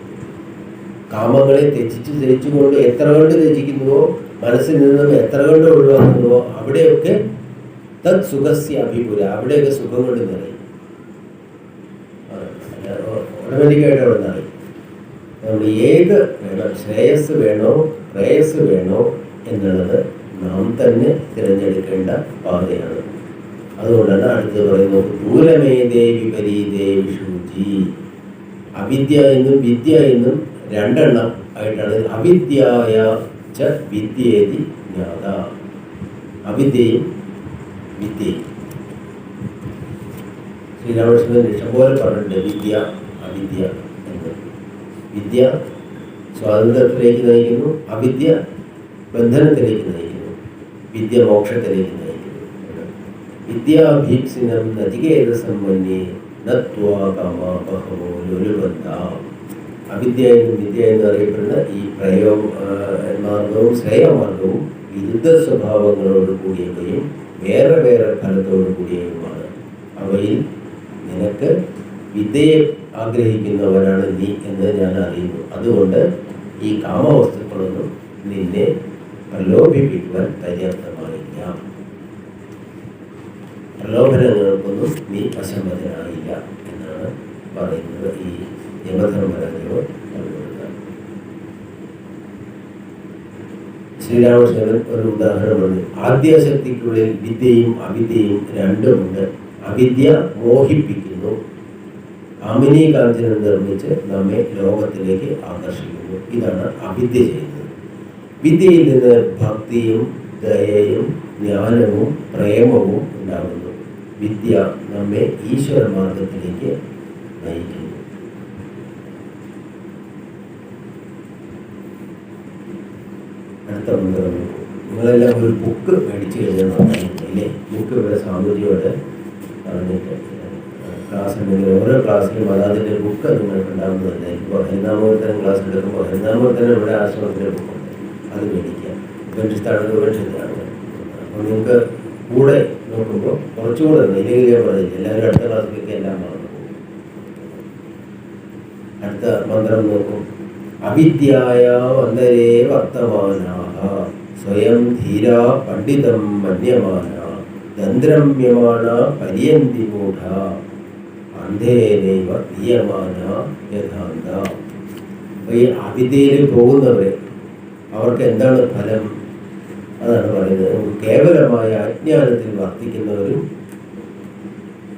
കാമങ്ങളെ ത്യജിച്ചുകൊണ്ട് എത്ര കണ്ട് ത്യജിക്കുന്നുവോ, മനസ്സിൽ നിന്നും എത്ര കണ്ട് ഒഴിവാക്കുന്നുവോ, അവിടെയൊക്കെ തത് സുഖസ്യ അഭിഭൂര്യ, അവിടെയൊക്കെ സുഖം കൊണ്ട് നിറയും. ഓട്ടോമാറ്റിക്കായിട്ട് അവിടെ നിറയും. നമ്മൾ ഏത് വേണം, ശ്രേയസ് വേണോ പ്രേയസ് വേണോ എന്നുള്ളത് നാം തന്നെ തിരഞ്ഞെടുക്കേണ്ട പാതയാണ്. അതുകൊണ്ടാണ് അടുത്ത് പറയുന്നത്, ദൂരമേതേ വിപരീതേ വിഷൂചി. അവിദ്യ എന്നും വിദ്യ എന്നും രണ്ടെണ്ണം ആയിട്ടാണ്. അവിദ്യായ ച വിദ്യേതി ജ്ഞാത. അവിദ്യയും വിദ്യയും ശ്രീരാമകൃഷ്ണൻ ഇഷ്ടംപോലെ പറഞ്ഞിട്ടുണ്ട് വിദ്യ അവിദ്യ എന്ന്. വിദ്യ സ്വാതന്ത്ര്യത്തിലേക്ക് നയിക്കുന്നു, അവിദ്യ ബന്ധനത്തിലേക്ക് നയിക്കുന്നു, വിദ്യ മോക്ഷത്തിലേക്ക് നയിക്കുന്നു. വിദ്യാഭീപ്സിനം നചികേതസമ്പന്നേ നത്വാ കാമാ ബഹവോ ലുലുബന്ധ. അവിദ്യ എന്നും വിദ്യ എന്ന് അറിയപ്പെടുന്ന ഈ മാർഗവും ശ്രേയമാർഗവും വിരുദ്ധ സ്വഭാവങ്ങളോട് കൂടിയവയും വേറെ വേറെ ഫലത്തോടു കൂടിയവയുമാണ്. അവയിൽ നിനക്ക് വിദ്യയെ ആഗ്രഹിക്കുന്നവരാണ് നീ എന്ന് ഞാൻ അറിയുന്നു. അതുകൊണ്ട് ഈ കാമവസ്തുക്കളൊന്നും നിന്നെ പ്രലോഭിപ്പിക്കുവാൻ പര്യാപ്തമായില്ല. പ്രലോഭനങ്ങൾക്കൊന്നും നീ അസമ്മതനായില്ല എന്നാണ് പറയുന്നത് ഈ യമധർമ്മരാജയോട് പറഞ്ഞുകൊടുക്കുക. ശ്രീരാമകൃഷ്ണൻ ഒരു ഉദാഹരണം പറഞ്ഞു. ആദ്യാശക്തിക്കുള്ളിൽ വിദ്യയും അവിദ്യയും രണ്ടുമുണ്ട്. അവിദ്യ മോഹിപ്പിക്കുന്നു, കാമിനി കാഞ്ചനം നിർമ്മിച്ച് നമ്മെ ലോകത്തിലേക്ക് ആകർഷിക്കുന്നു. ഇതാണ് അവിദ്യ ചെയ്യുന്നത്. വിദ്യയിൽ നിന്ന് ഭക്തിയും ദയയും ജ്ഞാനവും പ്രേമവും ഉണ്ടാകുന്നു. വിദ്യ നമ്മെ ഈശ്വര മാർഗത്തിലേക്ക് നയിക്കുന്നു. അടുത്ത മന്ത്രം, നിങ്ങളെല്ലാം ഒരു ബുക്ക് മേടിച്ചു കഴിഞ്ഞാൽ നന്നായിരുന്നു അല്ലേ? ബുക്ക് ഇവിടെ സാമൂതിയോട് പറഞ്ഞിട്ട് ക്ലാസ് ഉണ്ടെങ്കിൽ ഓരോ ക്ലാസ്സിലും അതാതിൻ്റെ ബുക്ക് നിങ്ങൾക്ക് ഉണ്ടാകുന്നതല്ല. ഇപ്പോൾ ഹരിനാമകീർത്തനം ക്ലാസ് എടുക്കുമ്പോൾ ഹരിനാമകീർത്തനം ഇവിടെ ആശ്രമത്തിൻ്റെ ബുക്കുണ്ട്, അത് മേടിക്കുക. ഉപനിഷത്താണെങ്കിൽ ഉപനിഷത്താണ്. അപ്പോൾ നിങ്ങൾക്ക് കൂടെ നോക്കുമ്പോൾ കുറച്ചുകൂടെ ഇല്ലെങ്കിൽ പറഞ്ഞില്ല, എല്ലാവരും അടുത്ത ക്ലാസ്സിലേക്ക് എല്ലാം മറന്നു പോകും. അടുത്ത മന്ത്രം നോക്കും. അവിദ്യായ അന്തരേ വർത്തമാനാഹ സ്വയം ധീരാ പണ്ഡിതം മന്യമാന ദന്ത്രമ്യമാന പര്യന്തി മൂഢ അന്ധേനൈവ ദീയമാന യഥാന്ത. അപ്പോൾ ഈ അവിദ്യയിൽ പോകുന്നവരെ അവർക്ക് എന്താണ് ഫലം? അതാണ് പറയുന്നത്. കേവലമായ അജ്ഞാനത്തിൽ വർത്തിക്കുന്നവരും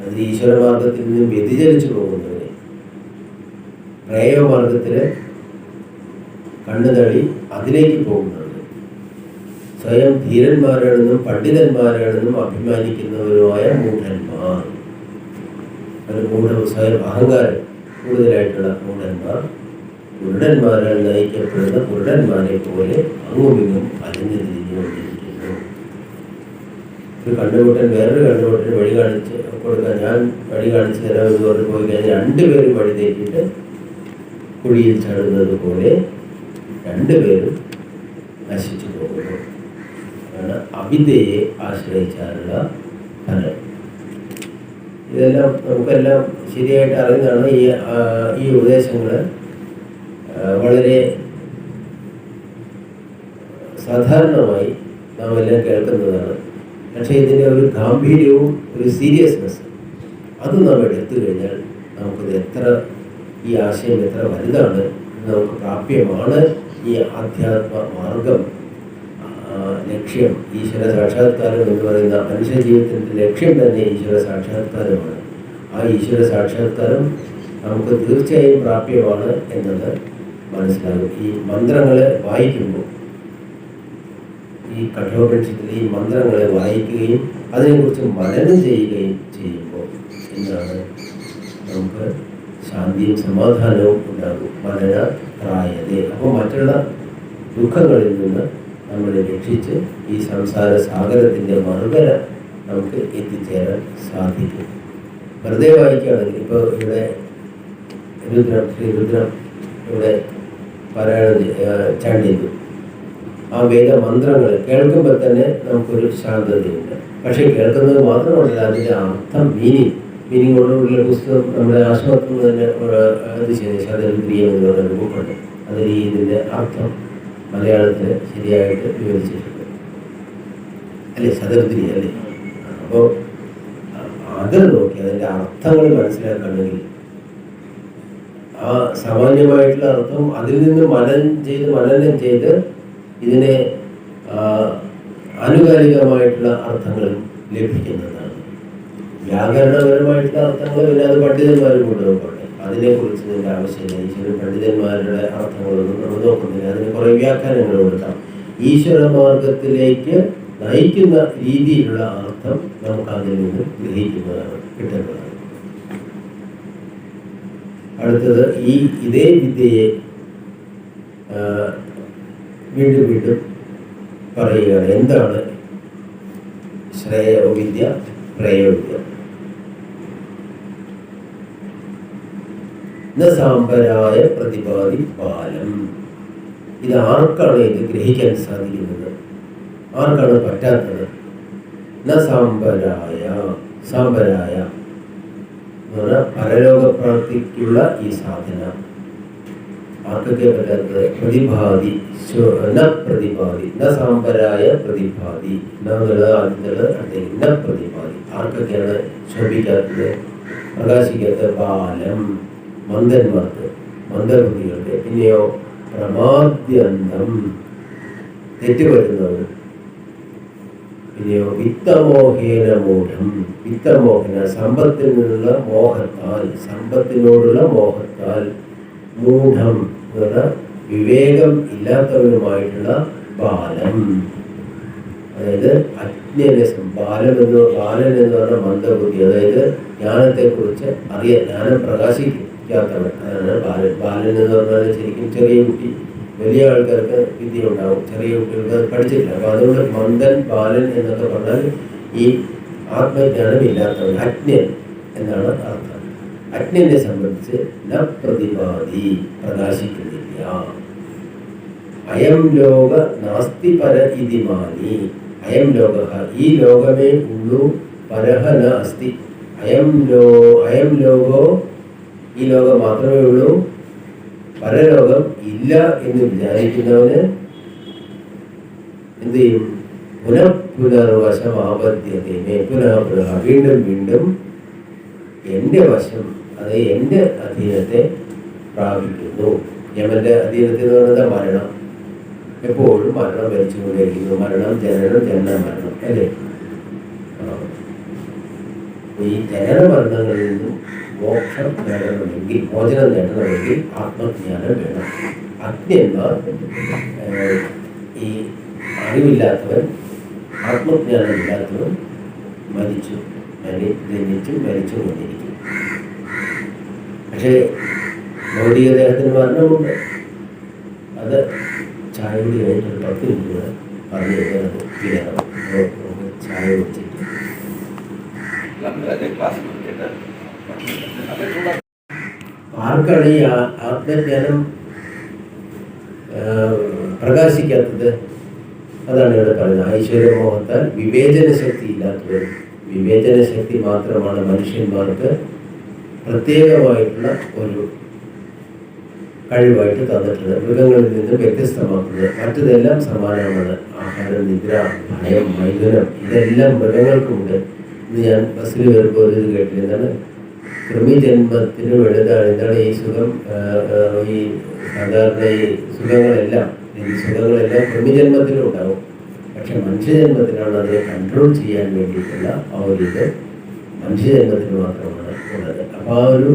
അത് ഈശ്വരമാർഗത്തിൽ നിന്നും വ്യതിചലിച്ചു പോകുന്നവരെ, പ്രേമമാർഗത്തിൽ കണ്ണുതള്ളി അതിലേക്ക് പോകുന്നവർ, സ്വയം ധീരന്മാരാണെന്നും പണ്ഡിതന്മാരാണെന്നും അഭിമാനിക്കുന്നവരുമായ മൂഢന്മാർ, സ്വയം അഹങ്കാരം കൂടുതലായിട്ടുള്ള മൂഢന്മാർ, കുരുടന്മാരാൽ നയിക്കപ്പെടുന്ന കുരുടന്മാരെ പോലെ അങ്ങുമിങ്ങും അലിഞ്ഞു തിരിഞ്ഞുകൊണ്ടിരിക്കുന്നു. ഒരു കണ്ടുമുട്ടൻ വേറൊരു കണ്ടുമുട്ടന് വഴി കാണിച്ച് കൊടുക്കാൻ, ഞാൻ വഴി കാണിച്ചു തരാം എന്ന് പറഞ്ഞ് പോയി കഴിഞ്ഞാൽ രണ്ടുപേരും വഴി തെറ്റിയിട്ട് കുഴിയിൽ ചാടുന്നത് പോലെ രണ്ടുപേരും നശിച്ചു പോകുന്നു. ആണ് അവിദ്യയെ ആശ്രയിച്ചാലുള്ള ഫലം. ഇതെല്ലാം നമുക്കെല്ലാം ശരിയായിട്ട് അറിയുന്നതാണ്. ഈ ഉപദേശങ്ങൾ വളരെ സാധാരണമായി നാം എല്ലാം കേൾക്കുന്നതാണ്. പക്ഷേ ഇതിൻ്റെ ഒരു ഗാംഭീര്യവും ഒരു സീരിയസ്നെസ് അത് നാം എടുത്തു കഴിഞ്ഞാൽ നമുക്കിത് ഈ ആശയം എത്ര വലുതാണ്, നമുക്ക് പ്രാപ്യമാണ്. ഈ ആധ്യാത്മ മാർഗം ലക്ഷ്യം ഈശ്വര സാക്ഷാത്കാരം എന്ന് പറയുന്ന മനുഷ്യ ജീവിതത്തിൻ്റെ ലക്ഷ്യം തന്നെ ഈശ്വര സാക്ഷാത്കാരമാണ്. ആ ഈശ്വര സാക്ഷാത്കാരം നമുക്ക് തീർച്ചയായും പ്രാപ്യമാണ് എന്നത് മനസ്സിലാകും. ഈ മന്ത്രങ്ങളെ വായിക്കുമ്പോൾ, ഈ കഠോപനിഷത്തിലെ ഈ മന്ത്രങ്ങളെ വായിക്കുകയും അതിനെക്കുറിച്ച് മനനം ചെയ്യുകയും ചെയ്യുമ്പോൾ എന്താണ് നമുക്ക് ശാന്തിയും സമാധാനവും ഉണ്ടാകും. മനന ത്രായതേ. അപ്പോൾ മറ്റുള്ള ദുഃഖങ്ങളിൽ നിന്ന് നമ്മളെ രക്ഷിച്ച് ഈ സംസാര സാഗരത്തിൻ്റെ മറുകര നമുക്ക് എത്തിച്ചേരാൻ സാധിക്കും. വെറുതെ വായിക്കുകയാണെങ്കിൽ ഇപ്പോൾ ഇവിടെ ശ്രീരുദ്രം ഇവിടെ പാരായണം ചാണ്ടിയത് ആ വേദമന്ത്രങ്ങൾ കേൾക്കുമ്പോൾ തന്നെ നമുക്കൊരു ശാന്തതയുണ്ട്. പക്ഷേ കേൾക്കുന്നത് മാത്രമല്ല, അതിൻ്റെ അർത്ഥം മീനിങ്ങോടുള്ള പുസ്തകം നമ്മുടെ ആശ്രമത്തിൽ തന്നെ അത് ശതരുദ്രിയം എന്ന് പറയുന്ന ബുക്കുണ്ട്. അതിൽ ഇതിൻ്റെ അർത്ഥം മലയാളത്തിൽ ശരിയായിട്ട് വിവരിച്ചിട്ടുണ്ട് അല്ലേ, ശതരുദ്രി അല്ലേ. അപ്പോൾ അത് നോക്കി അതിൻ്റെ അർത്ഥങ്ങൾ മനസ്സിലാക്കണമെങ്കിൽ ആ സാമാന്യമായിട്ടുള്ള അർത്ഥം അതിൽ നിന്ന് മനനം ചെയ്ത് ഇതിനെ ആനുകാലികമായിട്ടുള്ള അർത്ഥങ്ങൾ ലഭിക്കുന്നതാണ്. വ്യാകരണപരമായിട്ടുള്ള അർത്ഥങ്ങൾ പിന്നെ അത് പണ്ഡിതന്മാർ കൊണ്ടുപോകട്ടെ, അതിനെക്കുറിച്ച് ഇതിൻ്റെ ആവശ്യമില്ല. ഈശ്വരൻ പണ്ഡിതന്മാരുടെ അർത്ഥങ്ങളൊന്നും നമ്മൾ നോക്കുന്നില്ല. അതിന് കുറേ വ്യാഖ്യാനങ്ങൾ കൊടുക്കാം. ഈശ്വര മാർഗത്തിലേക്ക് നയിക്കുന്ന രീതിയിലുള്ള അർത്ഥം നമുക്ക് അതിൽ നിന്ന് ഗ്രഹിക്കുന്നതാണ്, കിട്ടുന്നതാണ്. അടുത്തത് ഇതേ വിദ്യയെ വീണ്ടും വീണ്ടും പറയുകയാണ്. എന്താണ് ശ്രേയോവിദ്യ, പ്രയോവിദ്യ? സാമ്പരായ പ്രതിപാദി ബാലം. ഇത് ആർക്കാണ് ഇത് ഗ്രഹിക്കാൻ സാധിക്കുന്നത്? ആർക്കാണ് പറ്റാത്തത്? സാമ്പരായ എന്ന് പറഞ്ഞാൽ പരലോകപ്രാപ്തിക്കുള്ള ഈ സാധന ആർക്കൊക്കെ പറ്റാത്തത്? പ്രതിഭാതി പ്രതിഭാതി സാമ്പരായ പ്രതിഭാതി പ്രതിഭാതി. ആർക്കൊക്കെയാണ് ശോഭിക്കാത്തത്, പ്രകാശിക്കാത്ത? ബാലം, മന്ദന്മാർക്ക്, മന്ദബുദ്ധികൾക്ക്. പിന്നെയോ പ്രമാദ്യന്തം, തെറ്റുപറ്റുന്നവർ. പിന്നെയോ വിത്തമോഹേന മൂഢം, വിത്തമോഹന സമ്പത്തിൽ നിന്നുള്ള മോഹത്താൽ, സമ്പത്തിനോടുള്ള മോഹത്താൽ മൂഢം എന്ന വിവേകം ഇല്ലാത്തവരുമായിട്ടുള്ള ബാലം. അതായത് ബാലൻ എന്ന് പറഞ്ഞ മന്ദബുദ്ധി, അതായത് ജ്ഞാനത്തെക്കുറിച്ച് ജ്ഞാനം പ്രകാശിക്കാത്തവൻ. അതാണ് ബാലൻ എന്ന് പറഞ്ഞാൽ ശരിക്കും ചെറിയ കുട്ടി. വലിയ ആൾക്കാർക്ക് വിദ്യ ഉണ്ടാവും, ചെറിയ കുട്ടികൾക്ക് അത് പഠിച്ചിട്ടില്ല. അപ്പോൾ അതുകൊണ്ട് മന്ദൻ, ബാലൻ എന്നൊക്കെ പറഞ്ഞാൽ ഈ ആത്മജ്ഞാനം ഇല്ലാത്തവൻ, അജ്ഞൻ എന്നാണ് അർത്ഥം. അജ്ഞനെ സംബന്ധിച്ച് ന പ്രതിപാദി, പ്രകാശിക്കുന്നില്ല. അയം ലോക നാസ്തി പര ഇതി മാനി. അയം ലോക, ഈ ലോകമേ ഉള്ളൂ, പരഹ ന അസ്തി. അയം ലോകോ, ഈ ലോകം മാത്രമേ ഉള്ളൂ, പരലോകം ഇല്ല എന്ന് വിചാരിക്കുന്നവന് എന്ത് ചെയ്യും? പുനർവശം ആപദ്യതേ പുനഃ, വീണ്ടും വീണ്ടും എൻ്റെ വശം, അത് എൻ്റെ അധീനത്തെ പ്രാപിക്കുന്നു. യമന്റെ അധീനത്തിൽ എന്ന് പറയുന്നത് മരണം. എപ്പോഴും മരണം ഭരിച്ചുകൊണ്ടിരിക്കുന്നു. മരണം, ജനനം, മരണം അല്ലേ. ഈ ജനന മരണങ്ങളിൽ നിന്നും മോക്ഷം നേടണമെങ്കിൽ, മോചനം നേടണമെങ്കിൽ ആത്മജ്ഞാനം വേണം. അജ്ഞന്മാർ, ഈ അറിവില്ലാത്തവൻ, ആത്മജ്ഞാനം ഇല്ലാത്തവൻ ജനിച്ചും മരിച്ചും കൊണ്ടിരിക്കും. പക്ഷേ ഭൗതിക ദേഹത്തിന് മരണമുണ്ട്. അത് ചായ കൂടി കഴിഞ്ഞിട്ട് 10 മിനിറ്റ് കൂടെ പറഞ്ഞു കഴിഞ്ഞാൽ തീരണം. ചായ വെച്ചിട്ട് ആർക്കാണ് ഈ ആത്മജ്ഞാനം പ്രകാശിക്കാത്തത്? അതാണ് ഇവിടെ പറയുന്നത്. ഐശ്വര്യമോഹത്താൽ വിവേചന ശക്തി ഇല്ലാത്തവർ. വിവേചന ശക്തി മാത്രമാണ് മനുഷ്യന്മാർക്ക് പ്രത്യേകമായിട്ടുള്ള ഒരു കഴിവായിട്ട് തന്നിട്ടുള്ളത്. മൃഗങ്ങളിൽ നിന്ന് വ്യത്യസ്തമാക്കുന്നത്. മറ്റതെല്ലാം സമാനമാണ്. ആഹാരം, നിദ്ര, ഭയം, മൈഥുനം ഇതെല്ലാം മൃഗങ്ങൾക്കുമുണ്ട്. ഇന്ന് ഞാൻ ബസ്സിൽ വരുമ്പോൾ ഇത് കേട്ടില്ല. എന്താണ് കൃമിജന്മത്തിന് വലുതാണ്. എന്താണ് ഈ സുഖം? ഈ സാധാരണ ഈ സുഖങ്ങളെല്ലാം കൃമിജന്മത്തിലും ഉണ്ടാവും. പക്ഷെ മനുഷ്യജന്മത്തിനാണ് അതിനെ കൺട്രോൾ ചെയ്യാൻ വേണ്ടിയിട്ടുള്ള ആ ഒരു ഇത് മനുഷ്യജന്മത്തിന് മാത്രമാണ് ഉള്ളത്. അപ്പോൾ ആ ഒരു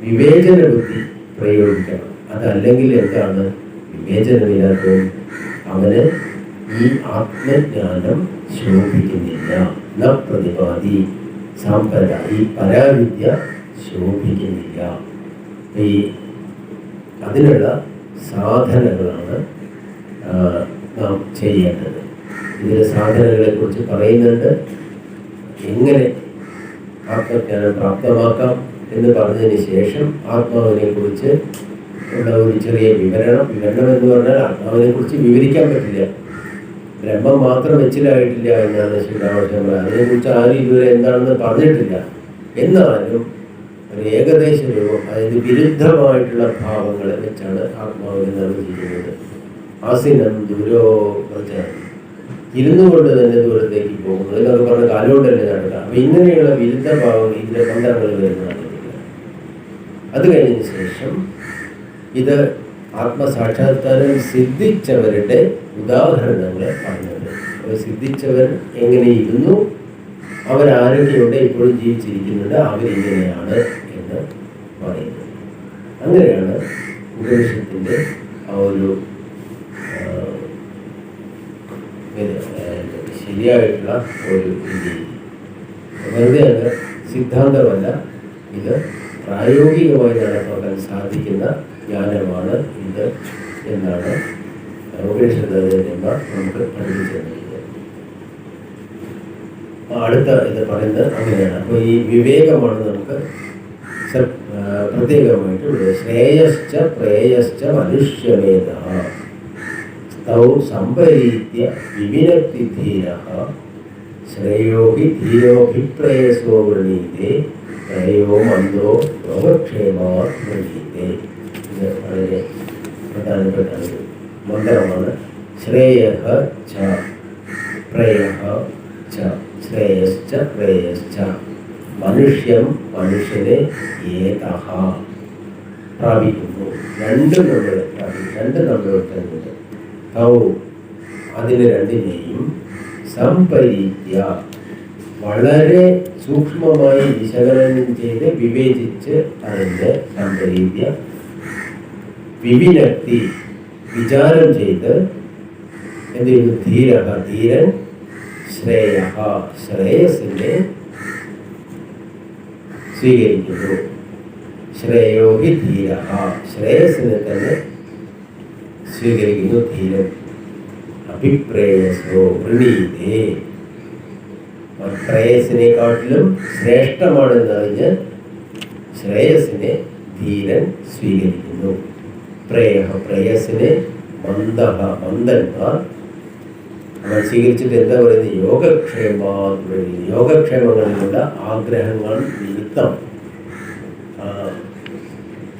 വിവേചന ബുദ്ധി പ്രയോഗിക്കണം. അതല്ലെങ്കിൽ എന്താണ്? വിവേചനമില്ലാത്തതും അവന് ഈ ആത്മജ്ഞാനം ശോഭിക്കുന്നില്ല. ന പ്രതിപാദി സാമ്പര, ഈ പരാവിദ്യ ശോഭിക്കുന്നില്ല. ഈ അതിനുള്ള സാധനങ്ങളാണ് നാം ചെയ്യേണ്ടത്. ഇതിലെ സാധനങ്ങളെ കുറിച്ച് പറയുന്നുണ്ട്. എങ്ങനെ ആത്മജ്ഞാനം പ്രാപ്തമാക്കാം എന്ന് പറഞ്ഞതിന് ശേഷം ആത്മാവിനെ കുറിച്ച് ഉള്ള ഒരു ചെറിയ വിവരണം എന്ന് പറഞ്ഞാൽ ആത്മാവിനെ കുറിച്ച് വിവരിക്കാൻ പറ്റില്ല. ബ്രഹ്മം മാത്രം വെച്ചിലായിട്ടില്ല എന്നാണ് ശ്രീരാമകൃഷ്ണൻ പറയുന്നത്. അതിനെക്കുറിച്ച് ആരും ഇതുവരെ എന്താണെന്ന് പറഞ്ഞിട്ടില്ല. എന്നാലും ഒരു ഏകദേശ രൂപം, അതായത് വിരുദ്ധമായിട്ടുള്ള ഭാവങ്ങളെ വെച്ചാണ് ആത്മാവിനെ നിർവചിക്കുന്നത്. ആസീനം ദൂരോ പ്രചാരം, ഇരുന്നു കൊണ്ട് തന്നെ ദൂരത്തേക്ക് പോകുന്നു എന്നൊക്കെ പറഞ്ഞ കാലുകൊണ്ടല്ലേ നടക്കുക. അപ്പം ഇങ്ങനെയുള്ള വിരുദ്ധ ഭാവങ്ങൾ ഇതിൻ്റെ തന്ത്രങ്ങൾ വരുന്നതാണ്. അത് കഴിഞ്ഞതിന് ശേഷം ഇത് ആത്മസാക്ഷാത്കാരം സിദ്ധിച്ചവരുടെ ഉദാഹരണങ്ങൾ പറഞ്ഞത്. അപ്പോൾ സിദ്ധിച്ചവർ എങ്ങനെ ഇരുന്നു, അവരാരൊക്കെയുണ്ട്, ഇപ്പോഴും ജീവിച്ചിരിക്കുന്നുണ്ട്, അവരിങ്ങനെയാണ് എന്ന് പറയുന്നത്. അങ്ങനെയാണ് ഉപനിഷത്തിൻ്റെ ആ ഒരു ശരിയായിട്ടുള്ള ഒരു രീതി. വെറുതെ അത് സിദ്ധാന്തമല്ല, ഇത് പ്രായോഗികമായി നടപ്പാക്കാൻ സാധിക്കുന്ന ജ്ഞാനമാണ് ഇത് എന്നാണ് ഉപനിഷത്തുകളിൽ നമുക്ക് പഠിപ്പിച്ചു തന്നിരിക്കുന്നത്. അടുത്ത ഇത് പറയുന്നത് അങ്ങനെയാണ്. അപ്പോൾ ഈ വിവേകമാണ് നമുക്ക് പ്രത്യേകമായിട്ട് ശ്രേയശ്ച പ്രേയശ്ച മനുഷ്യമേധ തൗ സംപരീത്യ വിവിനക്തി ധീരഃ ശ്രേയോ ഹി ധീരോഭിപ്രേയസോ വൃണീതേ ശ്രേയോ മന്ദോ യോഗക്ഷേമാ വൃണീതേ. ഇത് വളരെ പ്രധാനപ്പെട്ട ഒരു മന്ത്രമാണ്. ശ്രേയഃ ച പ്രേയഃ ച ശ്രേയശ്ച പ്രേയശ്ച. മനുഷ്യനെ ഏതഃ പ്രാപിക്കുന്നു. രണ്ടും നമ്മൾ വെക്കുന്നുണ്ട്. തൗ അതിന് രണ്ടിനെയും സംപരീത്യ വളരെ സൂക്ഷ്മമായി വിശകലനം ചെയ്ത് വിവേചിച്ച് അതിൻ്റെ സംപരീത്യ വിവിനക്തി വിചാരം ചെയ്ത് എന്ത് ചെയ്യുന്നു? ധീരൻ ശ്രേയസിനെ സ്വീകരിക്കുന്നു. ശ്രേയോ ഹി ധീര, ശ്രേയസിനെ തന്നെ സ്വീകരിക്കുന്നു ധീരൻ. അഭിപ്രേയസോ വൃണീതേ, പ്രേയസിനെക്കാട്ടിലും ശ്രേഷ്ഠമാണെന്നറിഞ്ഞ് ശ്രേയസിനെ ധീരൻ സ്വീകരിക്കുന്നു. പ്രേയസിനെ മന്ദന്മാർ നമ്മൾ സ്വീകരിച്ചിട്ട് എന്താ പറയുന്നത്? യോഗക്ഷേമങ്ങളിലുള്ള ആഗ്രഹങ്ങൾ നിമിത്തം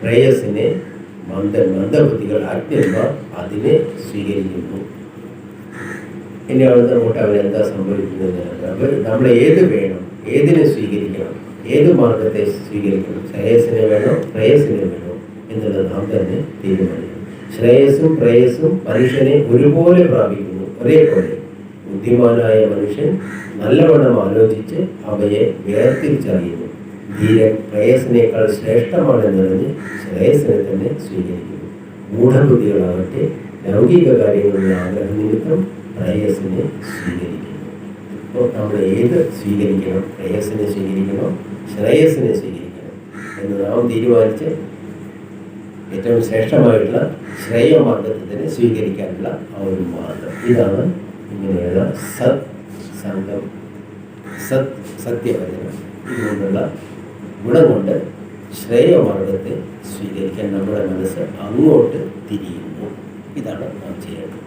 പ്രേയസിനെ മന്ദബുദ്ധികൾ അജ്ഞന്മാർ അതിനെ സ്വീകരിക്കുന്നു. ഇനി അവിടുന്ന് അങ്ങോട്ട് അവരെന്താ സംഭവിക്കുന്നത്? അവർ നമ്മൾ ഏതിനെ സ്വീകരിക്കണം, ഏത് മാർഗത്തെ സ്വീകരിക്കണം, ശ്രേയസിനെ വേണോ പ്രേയസിനെ വേണോ എന്നുള്ളത് നാം തന്നെ തീരുമാനിക്കണം. ശ്രേയസ്സും പ്രേയസ്സും മനുഷ്യനെ ഒരുപോലെ പ്രാപിക്കുന്നു, ഒരേപോലെ. ബുദ്ധിമാനായ മനുഷ്യൻ നല്ലവണ്ണം ആലോചിച്ച് അവയെ വേർതിരിച്ചറിയുന്നു. ധീരൻ പ്രേയസിനേക്കാൾ ശ്രേഷ്ഠമാണെന്നറിഞ്ഞ് ശ്രേയസിനെ തന്നെ സ്വീകരിക്കുന്നു. മൂഢബുദ്ധികളാകട്ടെ ലൗകിക കാര്യങ്ങളുടെ ആഗ്രഹ നിമിത്തം പ്രേയസിനെ സ്വീകരിക്കുന്നു. അപ്പോൾ നമ്മൾ ഏത് സ്വീകരിക്കണം? പ്രേയസിനെ സ്വീകരിക്കണം, ശ്രേയസിനെ സ്വീകരിക്കണം എന്ന് നാം തീരുമാനിച്ച് ഏറ്റവും ശ്രേഷ്ഠമായിട്ടുള്ള ശ്രേയമാർഗത്തെ തന്നെ സ്വീകരിക്കാനുള്ള ആ ഒരു മാർഗം. ഇതാണ് ഇങ്ങനെയുള്ള സംഘം, സത്യവചനം. ഇതുകൊണ്ടുള്ള ഗുണം കൊണ്ട് ശ്രേയമാർഗത്തെ സ്വീകരിക്കാൻ നമ്മുടെ മനസ്സ് അങ്ങോട്ട് തിരിയുന്നു. ഇതാണ് നാം ചെയ്യേണ്ടത്.